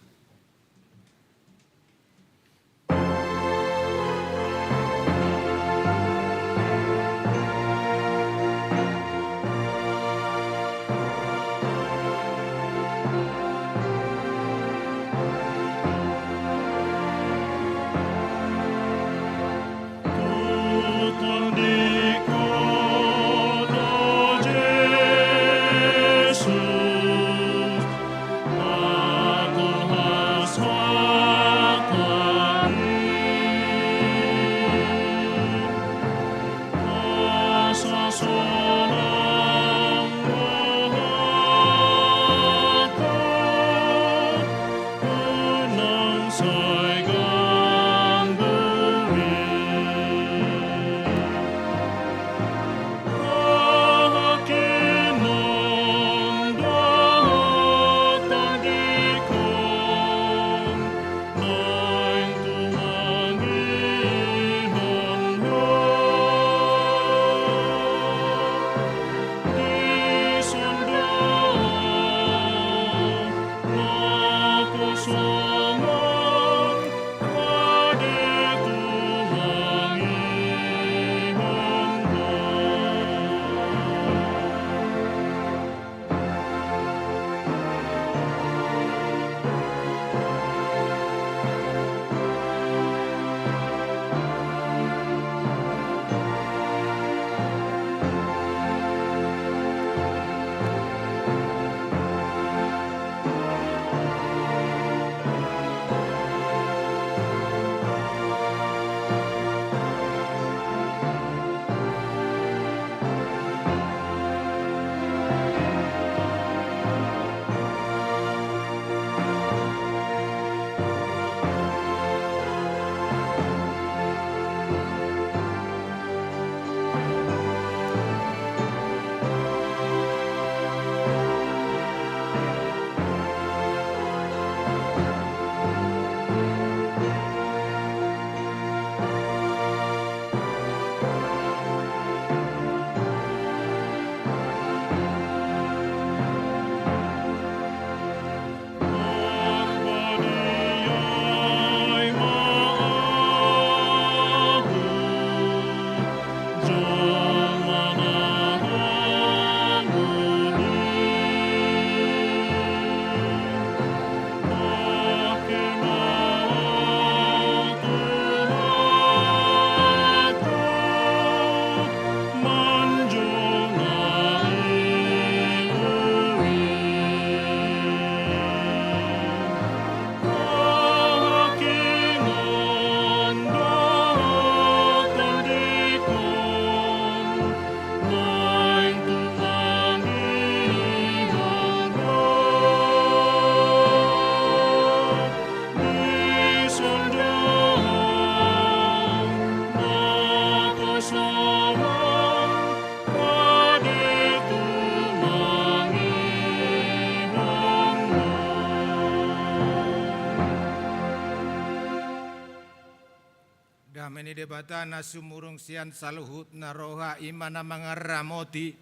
ini debatana sumurung sian saluhut na roha imana mangaramoti.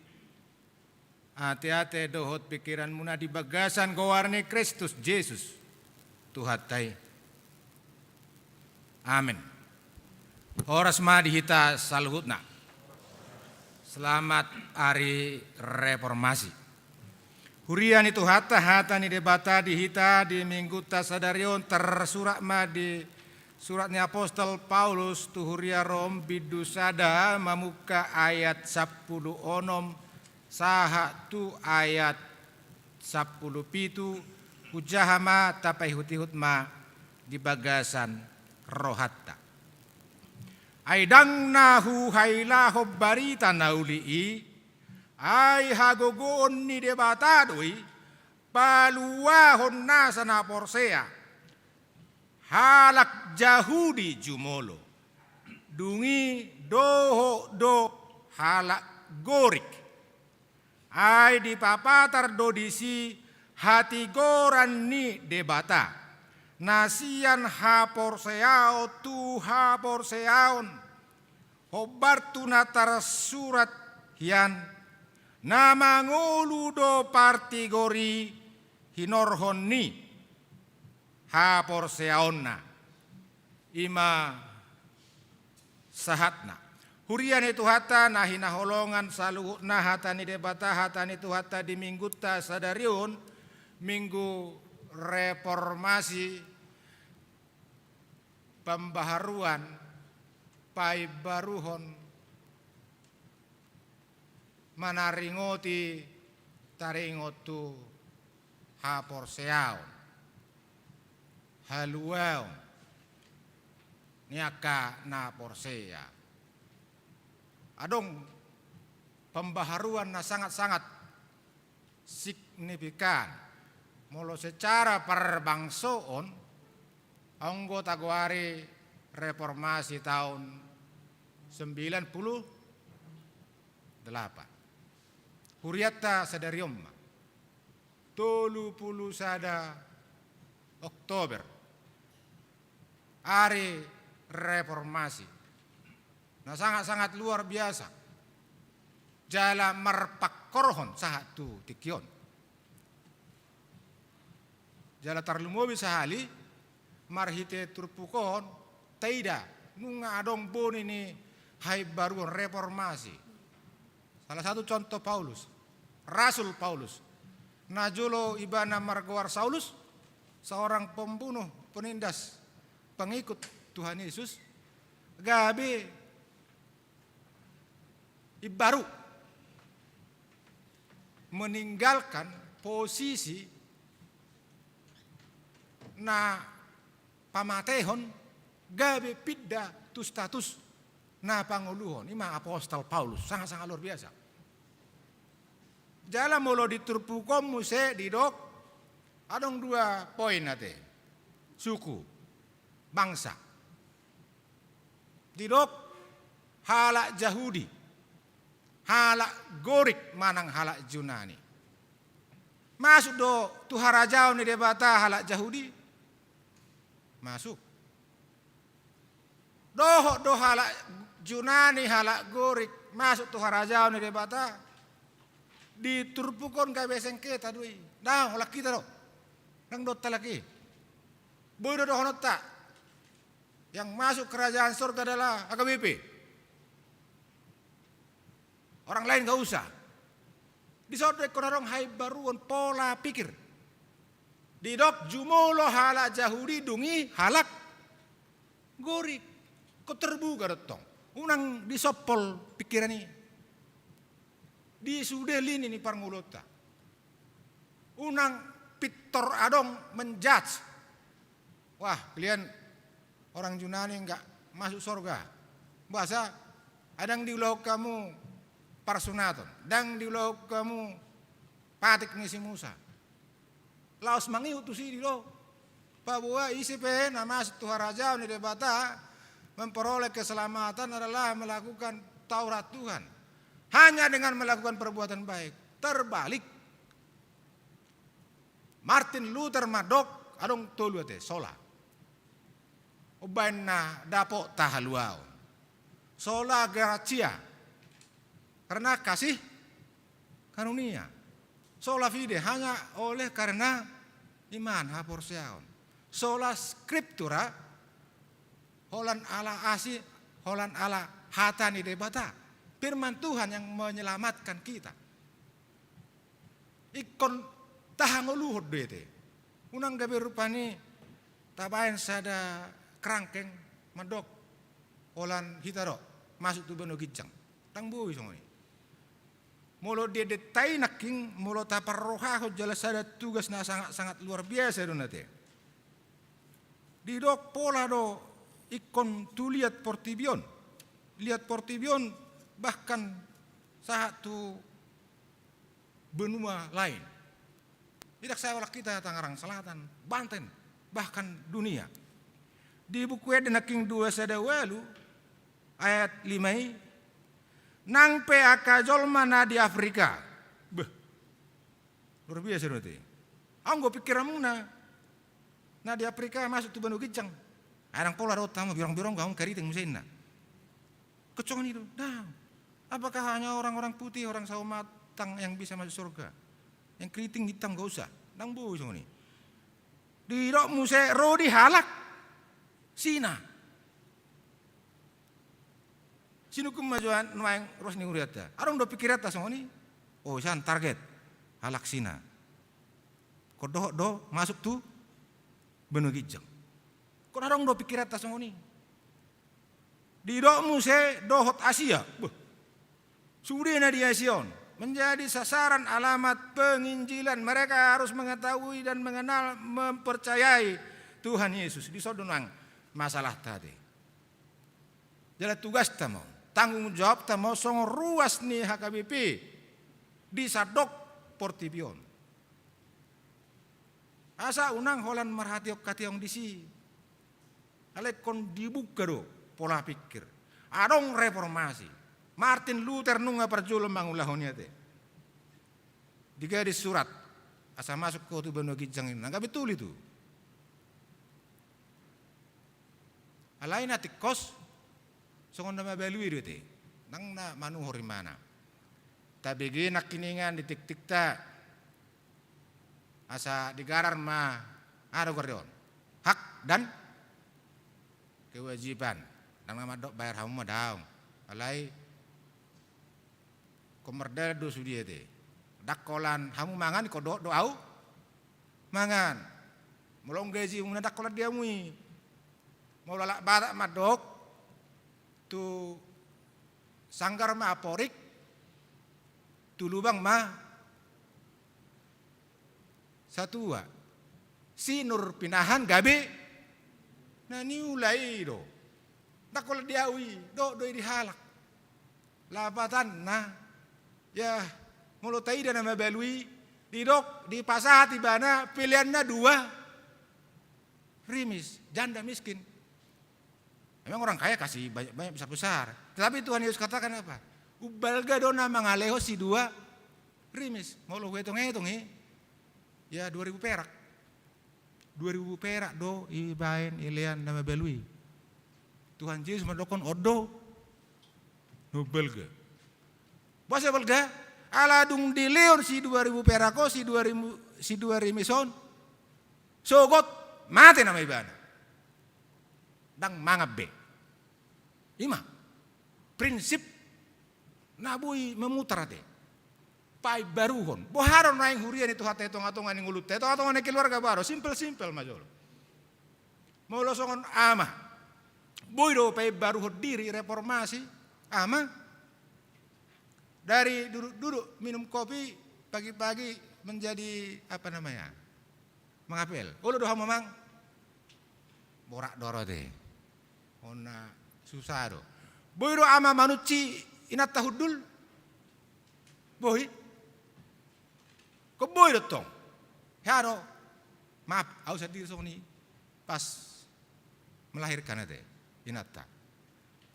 Hati-hati dohot pikiran muna di bagasan gowarni Kristus Yesus. Tuhatai. Amin. Horas ma dihita saluhutna. Selamat hari reformasi. Hurian itu hata ni debata dihita di minggu tasadarion tersurat ma di suratnya apostol Paulus tuhuria Rom bidusada mamuka ayat 10 onom saha tu ayat 10 pitu hujahama tapai hutihut ma di bagasan rohatta. Aidang nahu haila hobbarita naulii ay hagogoon ni debatadoi paluahon nasa na porsea halak jahudi jumolo dungi doho do halak gorik ay dipapatar dodisi hati goran ni debata nasian ha porseao tu ha porseaon hobar tunatar surat hian nama ngoludo partigori hinorhonni ha porseaonna ima sahatna hurian itu hata nahina holongan saluhna hata ni debata hata ni itu hata di minggu ta sadariun minggu reformasi pembaharuan pai baruhon manaringoti taringotu ha porseao haluao niaka na porsea adong pembaharuan na sangat-sangat signifikan molo secara perbangsoon anggota guari reformasi tahun 98 Huriatta sadariomma 30 sada Oktober hari reformasi nah sangat-sangat luar biasa jala marpakkorhon sahatu tikion jala tarlumobi sahali marhite turpukon taida nunga adong bon ini hai baru reformasi salah satu contoh Paulus Rasul Paulus Najulo ibana margawar Saulus seorang pembunuh penindas pengikut Tuhan Yesus gabe ibaru meninggalkan posisi na pamatehon gabe pidda tu status na panguluhon ima apostol Paulus sangat-sangat luar biasa jala molo diturpukom muse didok adong 2 poin nate suku bangsa didok halak Yahudi halak Gorik manang halak Junani masuk do tuharajau ni debata halak Yahudi masuk doho do halak Junani halak Gorik masuk tuharajau ni debata diturpukon ka besengketa dui dah olak kita do nang dotta lagi boy do honota yang masuk kerajaan surga adalah AKBP orang lain gak usah disodek korong hai baruan pola pikir didok jumolo halak Yahudi dungi halak Gorik kok terbuka dotong unang disopol pikiran ini di sudelin ini parngulota unang pitor adong menjudge wah kalian orang Yunani enggak masuk surga bahasa adang diulau kamu parsunaton dang diulau kamu patik ngisi Musa laos mangiu tu si dilo bahwa isi pen nama Tuharaja ni debata memperoleh keselamatan adalah melakukan Taurat Tuhan hanya dengan melakukan perbuatan baik terbalik Martin Luther madok adong tolu ate sola obanna dapo tahaluao sola gratia, karena kasih karunia. Sola fide, hanya oleh karena iman, haporseaon. Sola scriptura, holan ala asi, holan ala hatani debata. Firman Tuhan yang menyelamatkan kita. Ikon tahangoluhod bete. Unang gabi rupani tabayan sada kerangkeng madok holan hitaro masuk tu beno gijang. Tangbu isong ini. Molo dia detai naking molo tapar roha jelas ada tugas na sangat luar biasa do nate. Di dok pola do ikon tu lihat portibion. Lihat portibion bahkan satu benua lain. Tidak saya oleh kita Tangerang Selatan, Banten, bahkan dunia. Di buku Eden King 2 Sadawalu ayat 5 nang PAK jolmana di Afrika. Beh. Luar biasa nanti. Anggo pikir muna. Nah di Afrika masuk tu banu gijang. Arang pola rotama birong-birong gaung kariting mesinna. Kecongan itu. Nah, apakah hanya orang-orang putih, orang sawo matang yang bisa masuk surga? Yang keriting hitam gak usah. Nang bu ini. Di rok muse rodi halak. Sina. Sino kemajuan nuang rosni uriata. Arong do pikir atas ini. Oh, san target. Halak sina. Kodoh do masuk tu benu gijang. Kok arong do pikir atas ini. Di rok muse dohot Asia. Sudena di Asion. Menjadi sasaran alamat penginjilan. Mereka harus mengetahui dan mengenal, mempercayai Tuhan Yesus. Di sodonang masalah tadi. Jadi tugas tamu, tanggung jawab tamu song ruas nih HKBP di sadok portibion. Asa unang holan marhatiok kationg disi. Alekon dibuka do pola pikir. Adong reformasi. Martin Luther nunga perjulam mangulahonnya te. Diga di surat asa masuk ke tu benu gijang ini. Nggak betul itu. Alain atik kos songon nama belui itu. Nang na manuhori mana. Tabigi nak kiningan di tik-tik ta. Asa digarar ma ada gordion. Hak dan kewajiban. Nang nama dok bayar hamu daung. Alai komerda do sudia te. Dakolan hamu mangan ko do au mangan. Mulong gaji mun dakolan dia mui. Mau lalak batak madok tu sanggar ma aporik tu lubang ma satua. Sinur pinahan gabe na niulai do. Dakolan dia ui do dihalak. Labatan na ya, mulut tai dan nama balui di dok di pasar tibana pilihannya dua, rimis janda miskin. Memang orang kaya kasih banyak besar. Tetapi Tuhan Yesus katakan apa? Ubalga dona mangaleho si dua, rimis. Mau lo hitung ya 2.000 perak. 2.000 perak do ibain ilian nama balui. Tuhan Yesus mendokon odo, nubelga. Basa belga, aladung di leon si 2.000 perako, si 2.000 mison, sogot mati nama ibana, dang mangabe, ima, prinsip nabui memutar ate, pai baruhon, boharon naing hurian itu hati tong-atongan yang ulut, tong-atongan keluarga baru, simple majol, mau losongan ama, boydo pai baruhon diri reformasi, ama. Dari duduk minum kopi pagi-pagi menjadi apa namanya? Mengapel. Ulu doha memang borak doro deh. Ona susah do. Boy do ama manuci inat tahudul. Boy. Ko boy do tong. Haro. Maaf, aku sedih soni pas melahirkan ade inata.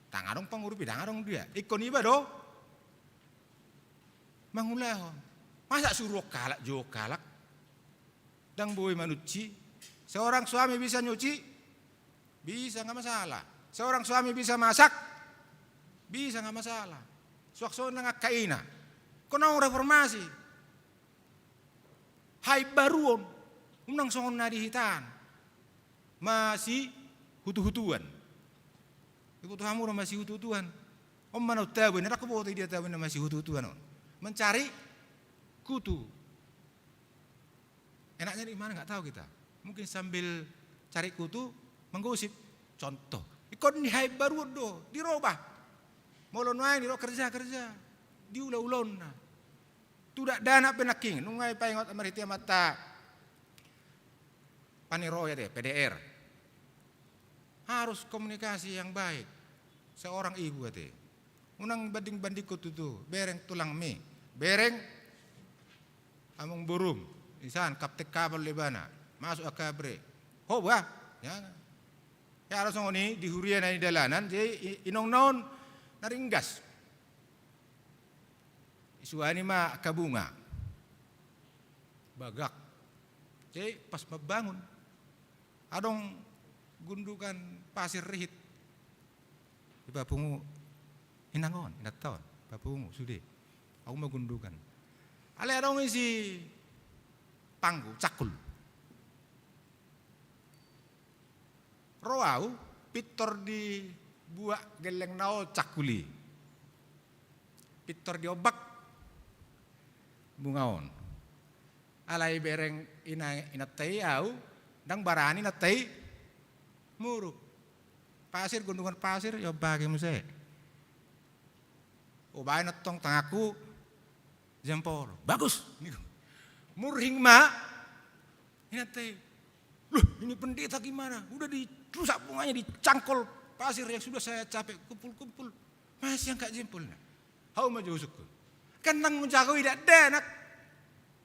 Tangarong pangurupi tangarong dia. Ikon iba do. Mangulahon. Masa suruh kalak jo kalak. Dang boy manuci. Seorang suami bisa nyuci? Bisa, nggak masalah. Seorang suami bisa masak? Bisa nggak masalah. Suak-suak nang kaina. Kono reformasi. Hai baruon. Unang songon na dihitan. Masih hutu-hutuan. Ikut kamu masih hutu-hutuan. Om mana tahu, nak bawa dia tahu masih hutu-hutuan. Mencari kutu. Enaknya di mana nggak tahu kita. Mungkin sambil cari kutu menggosip. Contoh, ikon di hai baru do dirubah. Molon wae diro kerja diulah-ulon. Tidak dana penaking nungai paingot amaritia mata paniroya deh PDR. Harus komunikasi yang baik. Seorang ibu ate. Unang banding-banding kutu tu bereng tulang mie, bereng among burung. Isan kaptek kabel lebana masuk akabre. Hoba ya. Ya harus ngoni di hurian di dalanan jadi inong naon naringgas. Isuani mah kabunga. Bagak. Jadi pas membangun adong gundukan pasir rihit. Di bapungu hinangon, inaton, bapungu sudah. Aku mau gundukan. Ale adong isi panggu cakul. Roau pitor di buak geleng nao cakuli. Pitor di obak bungaon. Alai bereng inatai au dang barani natai muruk. Pasir gunungan pasir ya bagi muse. Obai natong tangaku jempol. Bagus. Murhing ma inatai. Loh, ini pendeta gimana? Udah dirusak bunganya, dicangkol pasir yang sudah saya capek kumpul-kumpul. Masih yang kak jempolnya. Hau maju usukku. Kan nang menjaga tidak denak.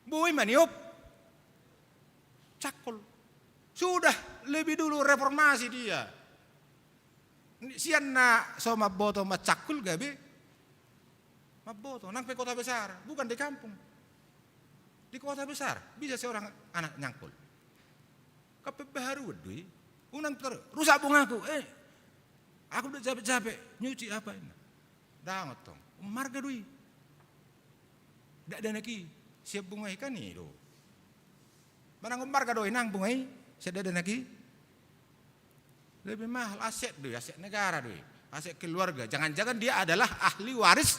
Boy maniop. Cakol. Sudah lebih dulu reformasi dia. Sian na so maboto macakul gabe. Maboto nang pe kota besar, bukan di kampung. Di kota besar bisa seorang anak nyangkul. Kape baru dui, unang ter rusak bungaku. Aku udah capek-capek nyuci apa ini? Dangot tong, marga dui. Dak ada lagi siap bunga ikan ni do. Mana marga doi nang bungai, siap ada lagi. Lebih mahal aset dui, aset negara dui, aset keluarga. Jangan-jangan dia adalah ahli waris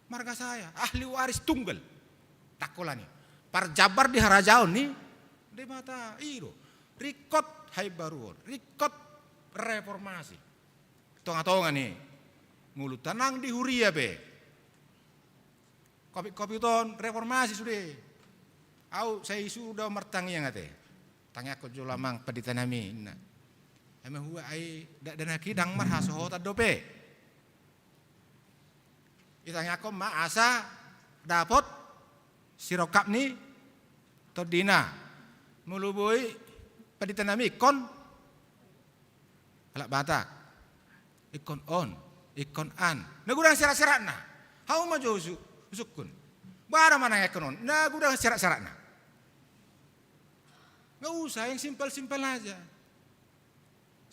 marga saya, ahli waris tunggal. Takolani, parjabar di Harajaon nih. Di mata iro rikot hai baruon rikot reformasi tonga-tonga nih mulut tenang di huria be kopi ton reformasi sudah au saya sudah mertangi yang ate tanya aku jolamang paditanami nah emang huwa ai dak dana kidang marha sohota dope itanya aku ma asa dapot sirokap nih todina mulubui paditanami ikon alak batak ikon on ikon an nagudang syarat-syarat na hau maju usukun bara mana ikon on nagudang syarat-syarat na nggak usah yang simpel-simpel aja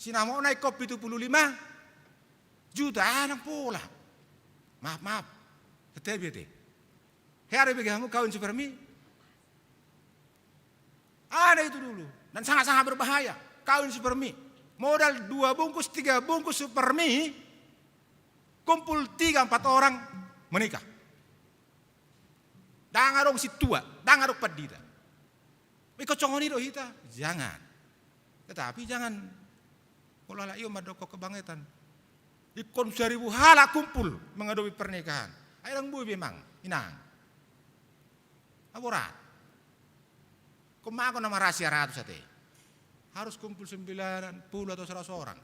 sinamo naik kopi 75 juta anak pula maaf tetapi hari begamu kawin supermi ada itu dulu dan sangat-sangat berbahaya. Kawin supermi, modal 2 bungkus 3 bungkus supermi, kumpul 3-4 orang menikah. Dangarong si tua, dangarong padida. Iko congoni do hita, jangan. Tetapi jangan ulala iyo madoko kebangetan. Ikon 1000 hala kumpul menghadapi pernikahan. Airang bui memang inang. Aborat. Kumago nama rahasia ratus ate. Harus kumpul 90 atau 100 orang.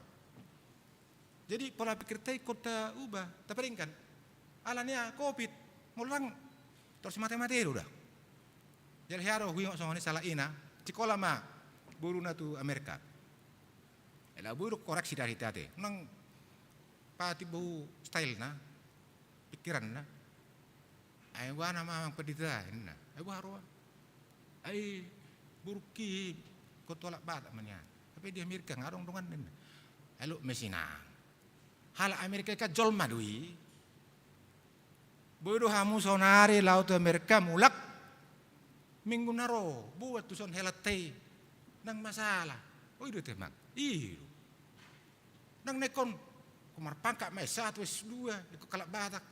Jadi pola pikir teh kota ubah. Tapi kan alanya COVID mulang terus mati-mati udah. Jadi haro huyong songoni salah ina. Cikola mah buru na tu Amerika. Ela buruk koreksi dari tate. Nang pati bau style na pikiran na. Ai wana mamang pedita na. Ai haro. Ai burki ko tolak batak manya tapi di Amerika ngarong dongan den elo mesinang Hal Amerika ka jolma dui. Bodo hamu sonari laut Amerika mulak minggu naro buat tuson helatay nang masalah. Oh itu teman. Iyo. Nang nekon kumar pangka may 1 2 iko kalak batak.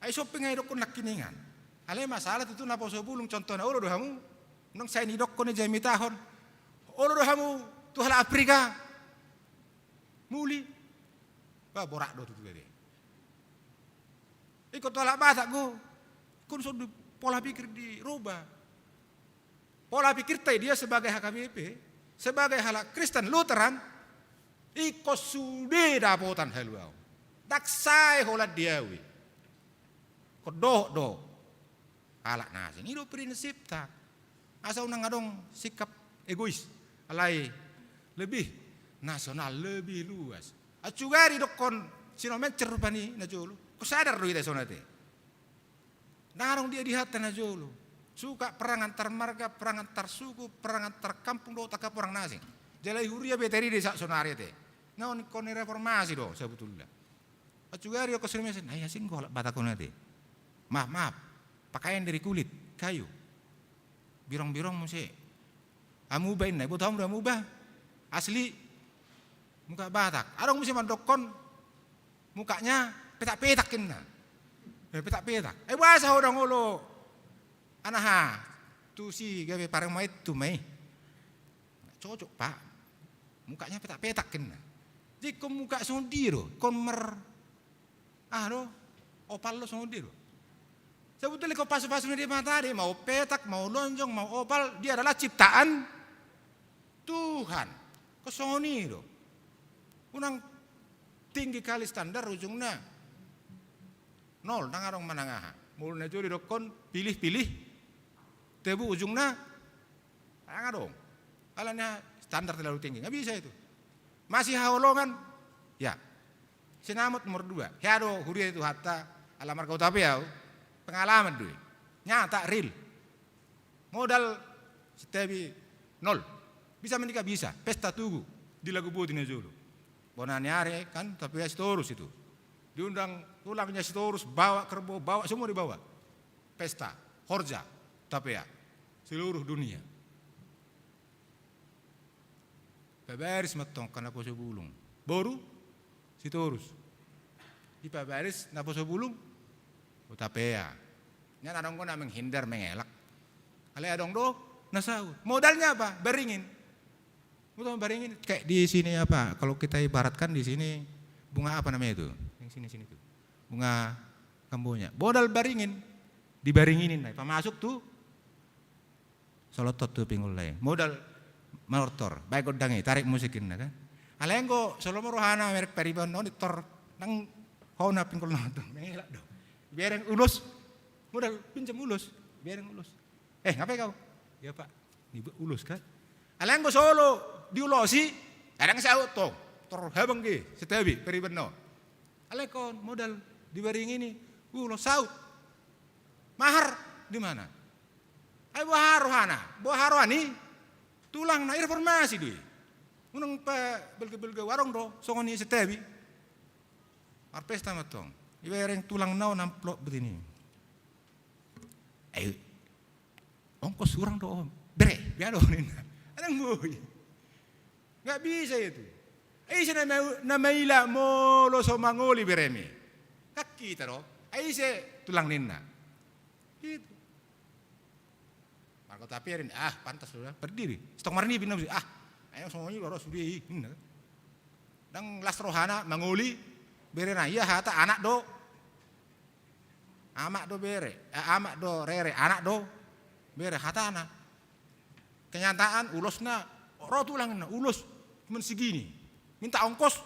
Ay shopping ay dokon nakiningan. Alay masalah itu napo so bulong contoh na ulo do hamu nang say ni dokon ni jay mitahon. Ulo do hamu tu hala Afrika. Muli. Ba borak do tu gede. Ikut tolak batak go. Kun so pola pikir dirubah. Pola pikir dia sebagai HKBP, sebagai halak Kristen Lutheran, iko sude dapotan haluau. Daksai holat diawi. Kodoh do. Alak nasi. Ini do prinsip tak. Asa unang adong sikap egois. Alai lebih nasional, lebih luas. Acugari dokon sinomen cerupani na jolo. Kau sadar dulu kita sonate. Narong dia di hati na jolo. Suka perang antar marga, perang antar suku, perang antar kampung do takap orang nasing. Jalai huria beteri di sak sonari te. Naon koni reformasi do sebetulnya. Acugari ko sinomen ay asin ko batakon te. Maaf. Pakaian dari kulit, kayu. Birong-birong mesti. Amubain na, buat hamu amubah. Asli muka Batak. Adong mesti mandokon mukanya petak-petakin na. Petak-petak. Bahasa orang ulo. Anaha. Tu si gawe parang mait tu mai. Cocok pak. Mukanya petak-petakin na. Jadi kau muka sondi do. Kau do. Opal lo sondi do. Sebetulnya kau pasu-pasu di mata dia. Mau petak, mau lonjong, mau opal. Dia adalah ciptaan Tuhan. Kau soni do. Unang tinggi kali standar ujungnya 0 nangarong manangaha. Mulanya juri dokon pilih-pilih tebu ujungnya nangarong. Alanya standar terlalu tinggi, nggak bisa itu. Masih haolongan, ya. Sinamot nomor 2. Hiado huria itu hatta alamar kau tapi ya pengalaman dulu. Nyata real. Modal setebi 0. Bisa menikah bisa. Pesta tugu di lagu butin julu. Bonanyare kan tapi ya Sitorus itu. Diundang tulangnya Sitorus, bawa kerbau, bawa semua dibawa. Pesta, horja, tapi ya seluruh dunia. Pabaris matong kana poso bulung. Boru Sitorus. Di pabaris na poso bulung. Tapi ya. Nya nadong ko na menghindar mengelak. Ale adong do nasau. Modalnya apa? Beringin. Betul baringin kayak di sini apa? Kalau kita ibaratkan di sini bunga apa namanya itu? Yang sini itu. Bunga kambonya. Modal baringin, dibaringinin. Nah, masuk tuh solotot tuh pinggul lain. Modal motor, baik godangi, tarik musikin kan. Alenggo solomo rohana merek peribon non ditor nang hona pinggul nonton. Mengelak do. Biarin ulus. Modal pinjam ulus, biarin ulus. Ngapain kau? Ya Pak, ibu ulus kan. Alenggo solo diulosi, kadang saut to, terhabang ge, setabi peribeno. Alekon modal dibaring ini, ulo saut. Mahar di mana? Ay boharohani, tulang na informasi dui. Unang pa belge warong do, songoni setabi. Arpesta matong, ibareng tulang nau namplok begini. Ayo, ongkos kurang do, bere, biado nina. Anong boy? Nggak bisa itu. Aise na maila mo lo so mangoli beremi. Kakita ro. Aise tulang ninna. Gitu. Marco tapirin, pantas sudah berdiri. Stok marni pinam ayo semuanya loro sudi. Dang las rohana mangoli berena iya hata anak do. Amak do bere, amak do rere, anak do bere hata anak. Kenyataan ulosna rotulang ulus cuma segini. Minta ongkos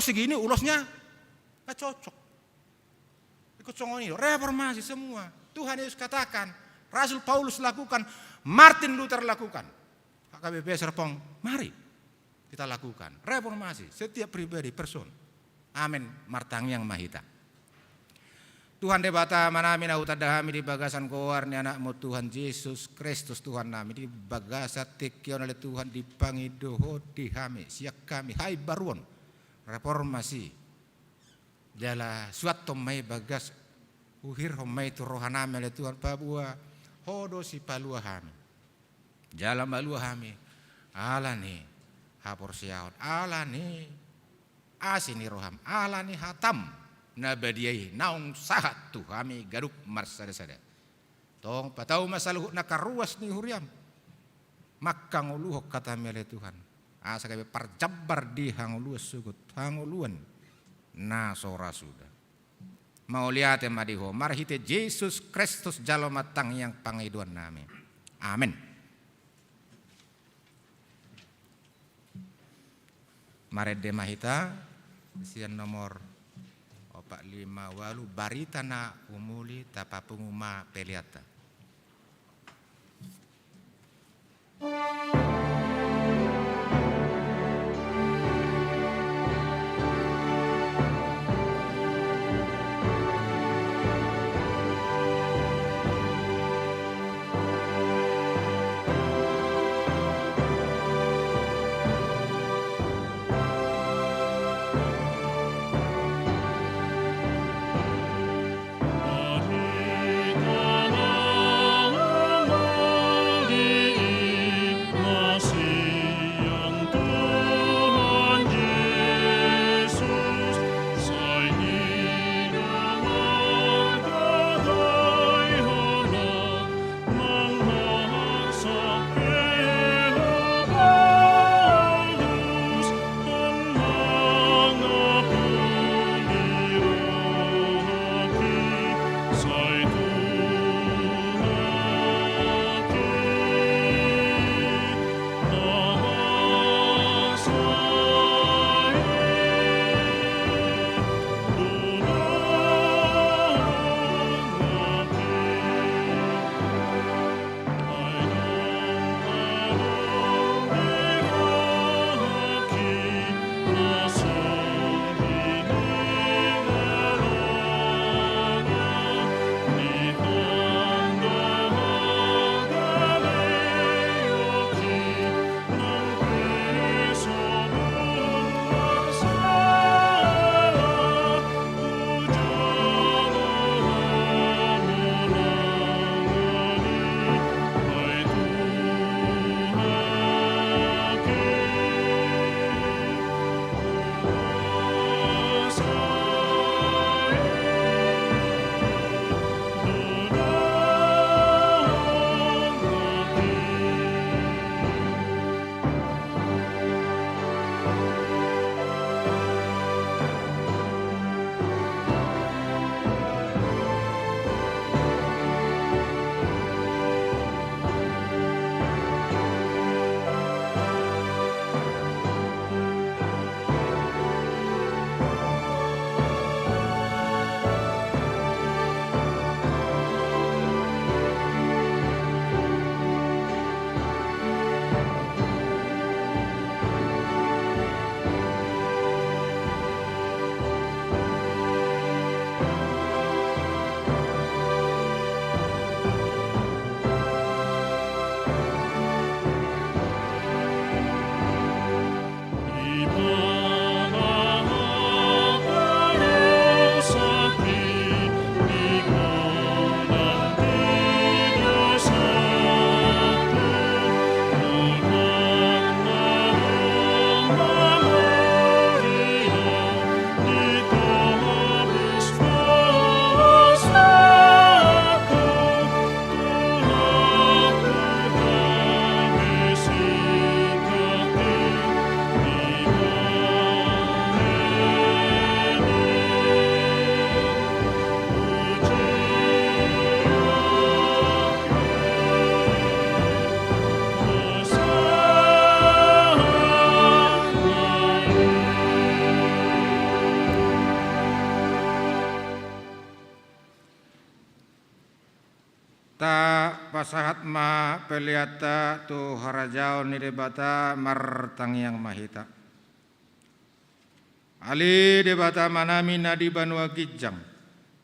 segini ulosnya nggak cocok. Ikut songoni reformasi semua. Tuhan Yesus katakan, Rasul Paulus lakukan, Martin Luther lakukan. HKBP Serpong, mari kita lakukan reformasi setiap pribadi person. Amin. Martang yang mahita. Tuhan debata manami na utadahami di bagasan koar ni anakmu Tuhan Yesus Kristus Tuhan nami di bagasa tikyon oleh Tuhan di pangidoho di hami siak kami hai baruon reformasi jala suat tomai bagas uhir homai tu rohana mele Tuhan pabua hodo si paluahami jala maluahami alani hapor siaon alani asini roham alani hatam nabadiai naung sahat tu kami garuk marsada-sada tong patau masaluh nakaruas ni huriam makang uluh kata mele Tuhan asa kabe parjabar di hanguluas sugut hanguluan na sora sudah mau lihat madiho marhite Yesus Kristus jalo matang yang pangiduan nami amin. Marede mahita sian nomor 45 walu barita na umuli tapapunguma peliata. Ta pasahat ma peliata tu harajao nidebata martang yang mahita. Ali debata manami nadi banua kijang.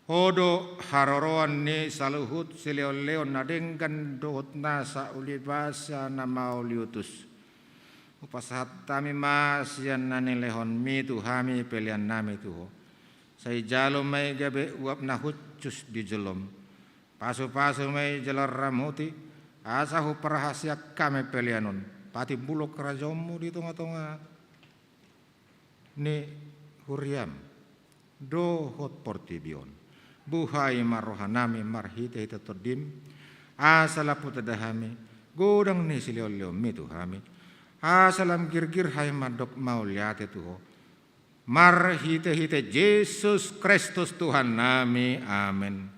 Hodo haroroan ni saluhut sileo-leon nadengkan dohut nasa ulibasa nama uliutus. Upasahat tami masian nani lehon mi tu hami pelian nami tuho. Sai jalo mai gabe uap na huccus di jelom. Pasu-pasu mai jalar ramuti asahu perhasia kami pelianon. Pati bulok kerajomu di tengah-tengah. Ni huriam do hot portibion. Buhai marohanami marhite hita todim. Asala putadahami godang ni siliolio mitu hami. Asalam gir-gir hai madok mauliate tuho. Marhite hite Yesus Kristus Tuhan nami. Amin.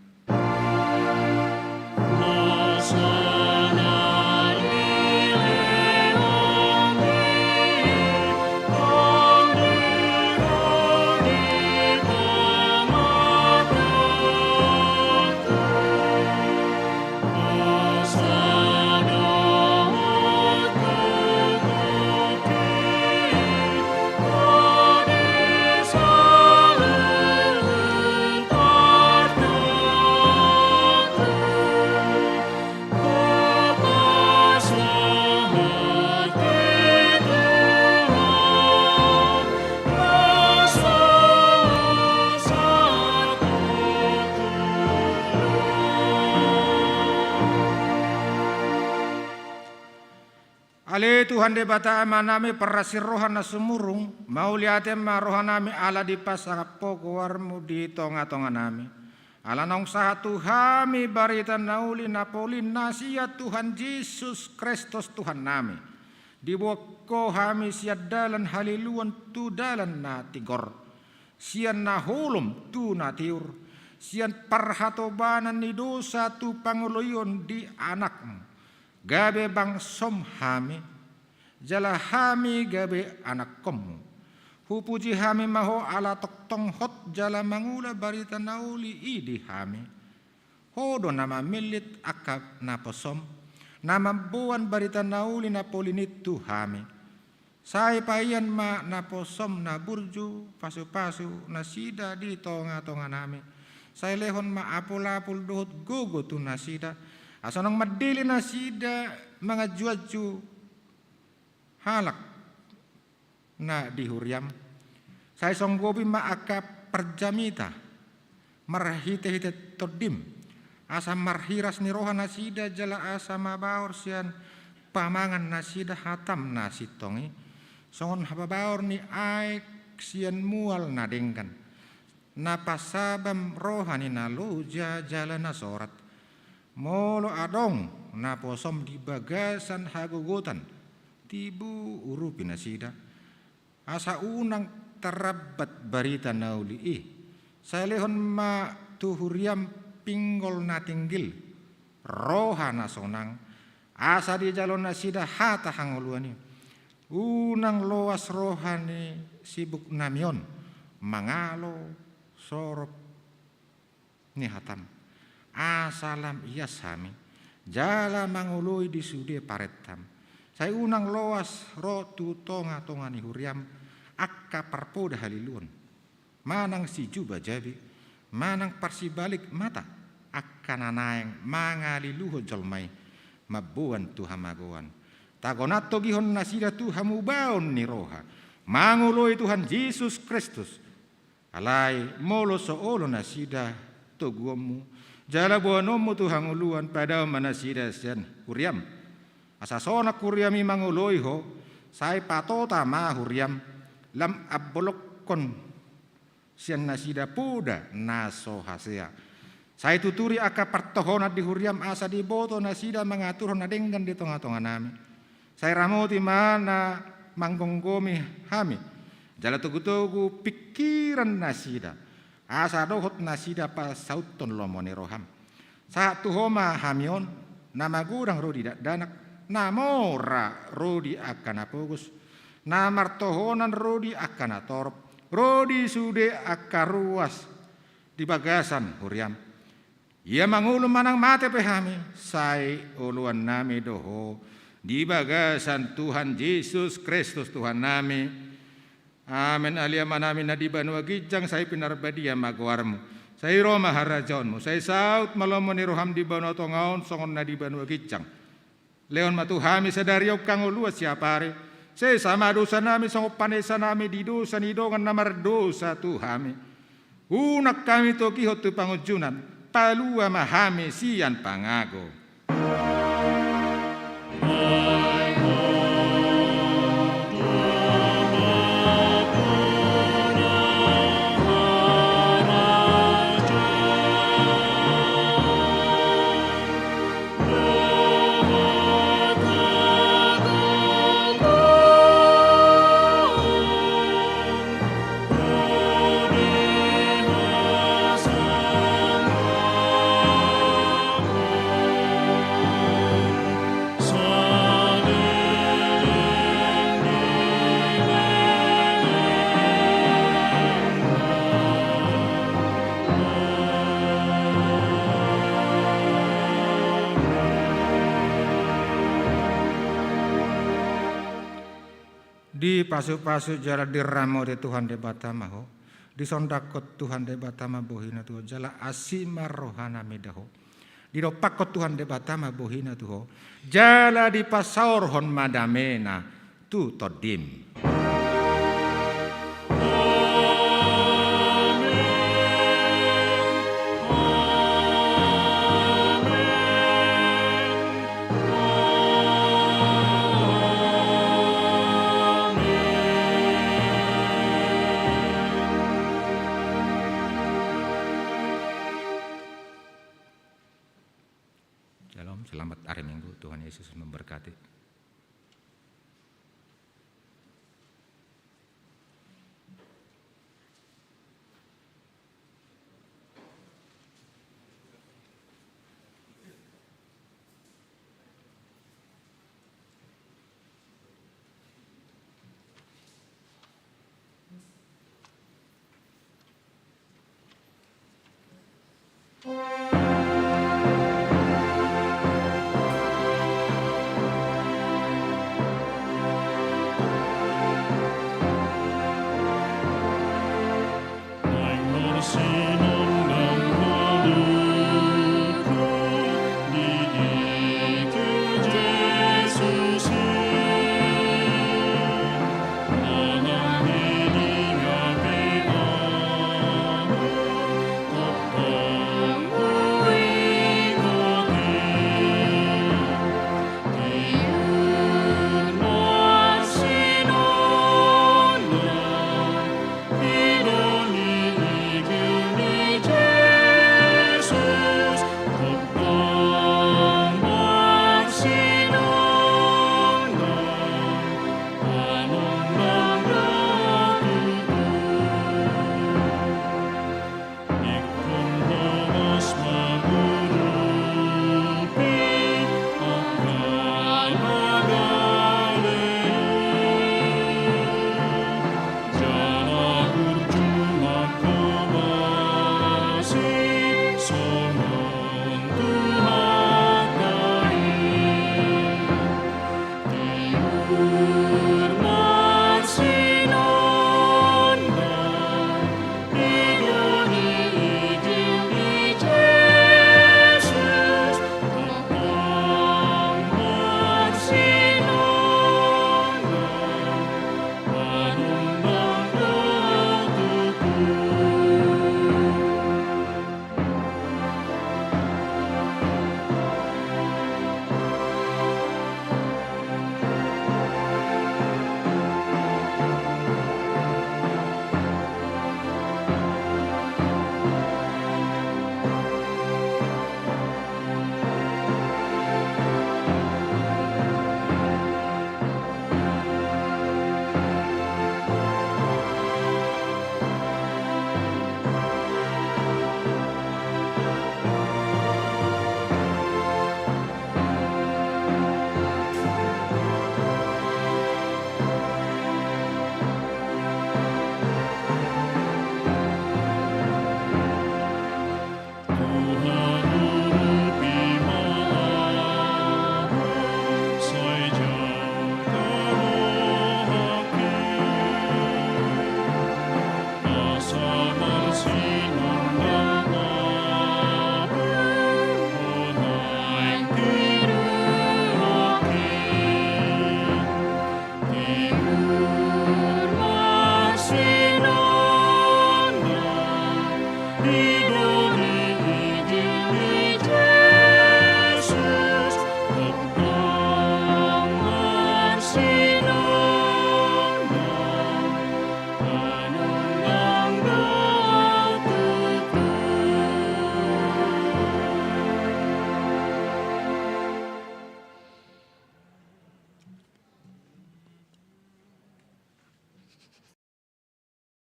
Ale Tuhan de bata amanami perasir rohana sumurung mau liatem ma rohanami ala di pasarapo warmu di tonga-tonga nami ala nong saha Tuhami barita nauli napoli nasia Tuhan Yesus Kristus Tuhan nami di boko hami siad dalan haliluan tu dalan na tigor sian na holum tu na tiur sian parhatobanan ni dosa tu panguloyon di anakmu gabe bang som hami, jala hami gabe anak komu. Hupuji hami maho ala toktong hot jala mangula barita nauli idi hami. Hodo nama milit akap naposom, nama buan barita nauli napolinit tu hami. Sai payan ma naposom na burju, pasu-pasu nasida di tonga-tonga nami. Sai lehon ma apul-apul dohot gogo tu nasida. Asanong madili na sida mga juaju halak na dihuriam. Sa isang gobi maaka perjamita marhite-hite todim. Asa marhiras ni roha na sida jala asa mabaor siyan pamangan na sida hatam na sitongi. Songon hababaor ni aik siyan mual na dengkan. Napasabam roha ni naluja jala na sorat. Molo adong na posom di bagasan hagugutan tibu urupi nasida asa unang terabat barita nauli saya lehon ma tuhuriam pinggol na tinggil roha na sonang asa di jalon nasida hata hanguluani unang loas rohani sibuk namion mangalo sorop ni hatam asalam iya sami jala mangului di sude paretam saya unang loas rotu tonga-tonga ni huriam akka parpoda haliluan manang si juba jabi manang parsibalik mata akka nanaeng mangaliluho jolmai mabuan tuhamagoan tagonato gihon nasida tuhamubaon ni roha mangului Tuhan Yesus Kristus alai molo soolo nasida toguomu jala buanomu Tuhan uluan pada manasida sian huriam. Asa sona kuriami manguloi ho, sai patota ma huriam lam abolok kon sian nasida puda naso hasea. Sai tuturi aka partohonat di huriam asa di boto nasida mengatur nadenggan di tengah-tengah nami. Sai ramoti mana manggonggomi hami. Jala tugu-tugu pikiran nasida. Asa dohot nasida pa sauton lomone roham. Saat tuhoma hamion nama gurang rodi danak namora rodi akana pogus namartohonan rodi akana torop rodi sude akaruas di bagasan huriam. Ia mangulum manang mate pehami sai uluan nami doho di bagasan Tuhan Yesus Kristus Tuhan nami. Amin alia manami nadiban wagijang say pinarbadia magwarmu. Say Roma harajaonmu. Say saut malomoni roham di bano tongaon songon nadiban wagijang. Leon matuhami sadariok kang uluas siapare. Sesama dosa nami sama panesa nami di dosa ni dongan namar dosa Tuhami. Unak kami to kihot tu pangujunan. Palua mahame sian pangago. Di pasu-pasu jala diramo de Tuhan de batama ho. Di sondakot Tuhan de batama bohina tuho. Jala asima rohana medaho. Di dopakot Tuhan de batama bohina tuho. Jala di pasaur hon madamena tu todim. Shalom, selamat hari Minggu. Tuhan Yesus memberkati.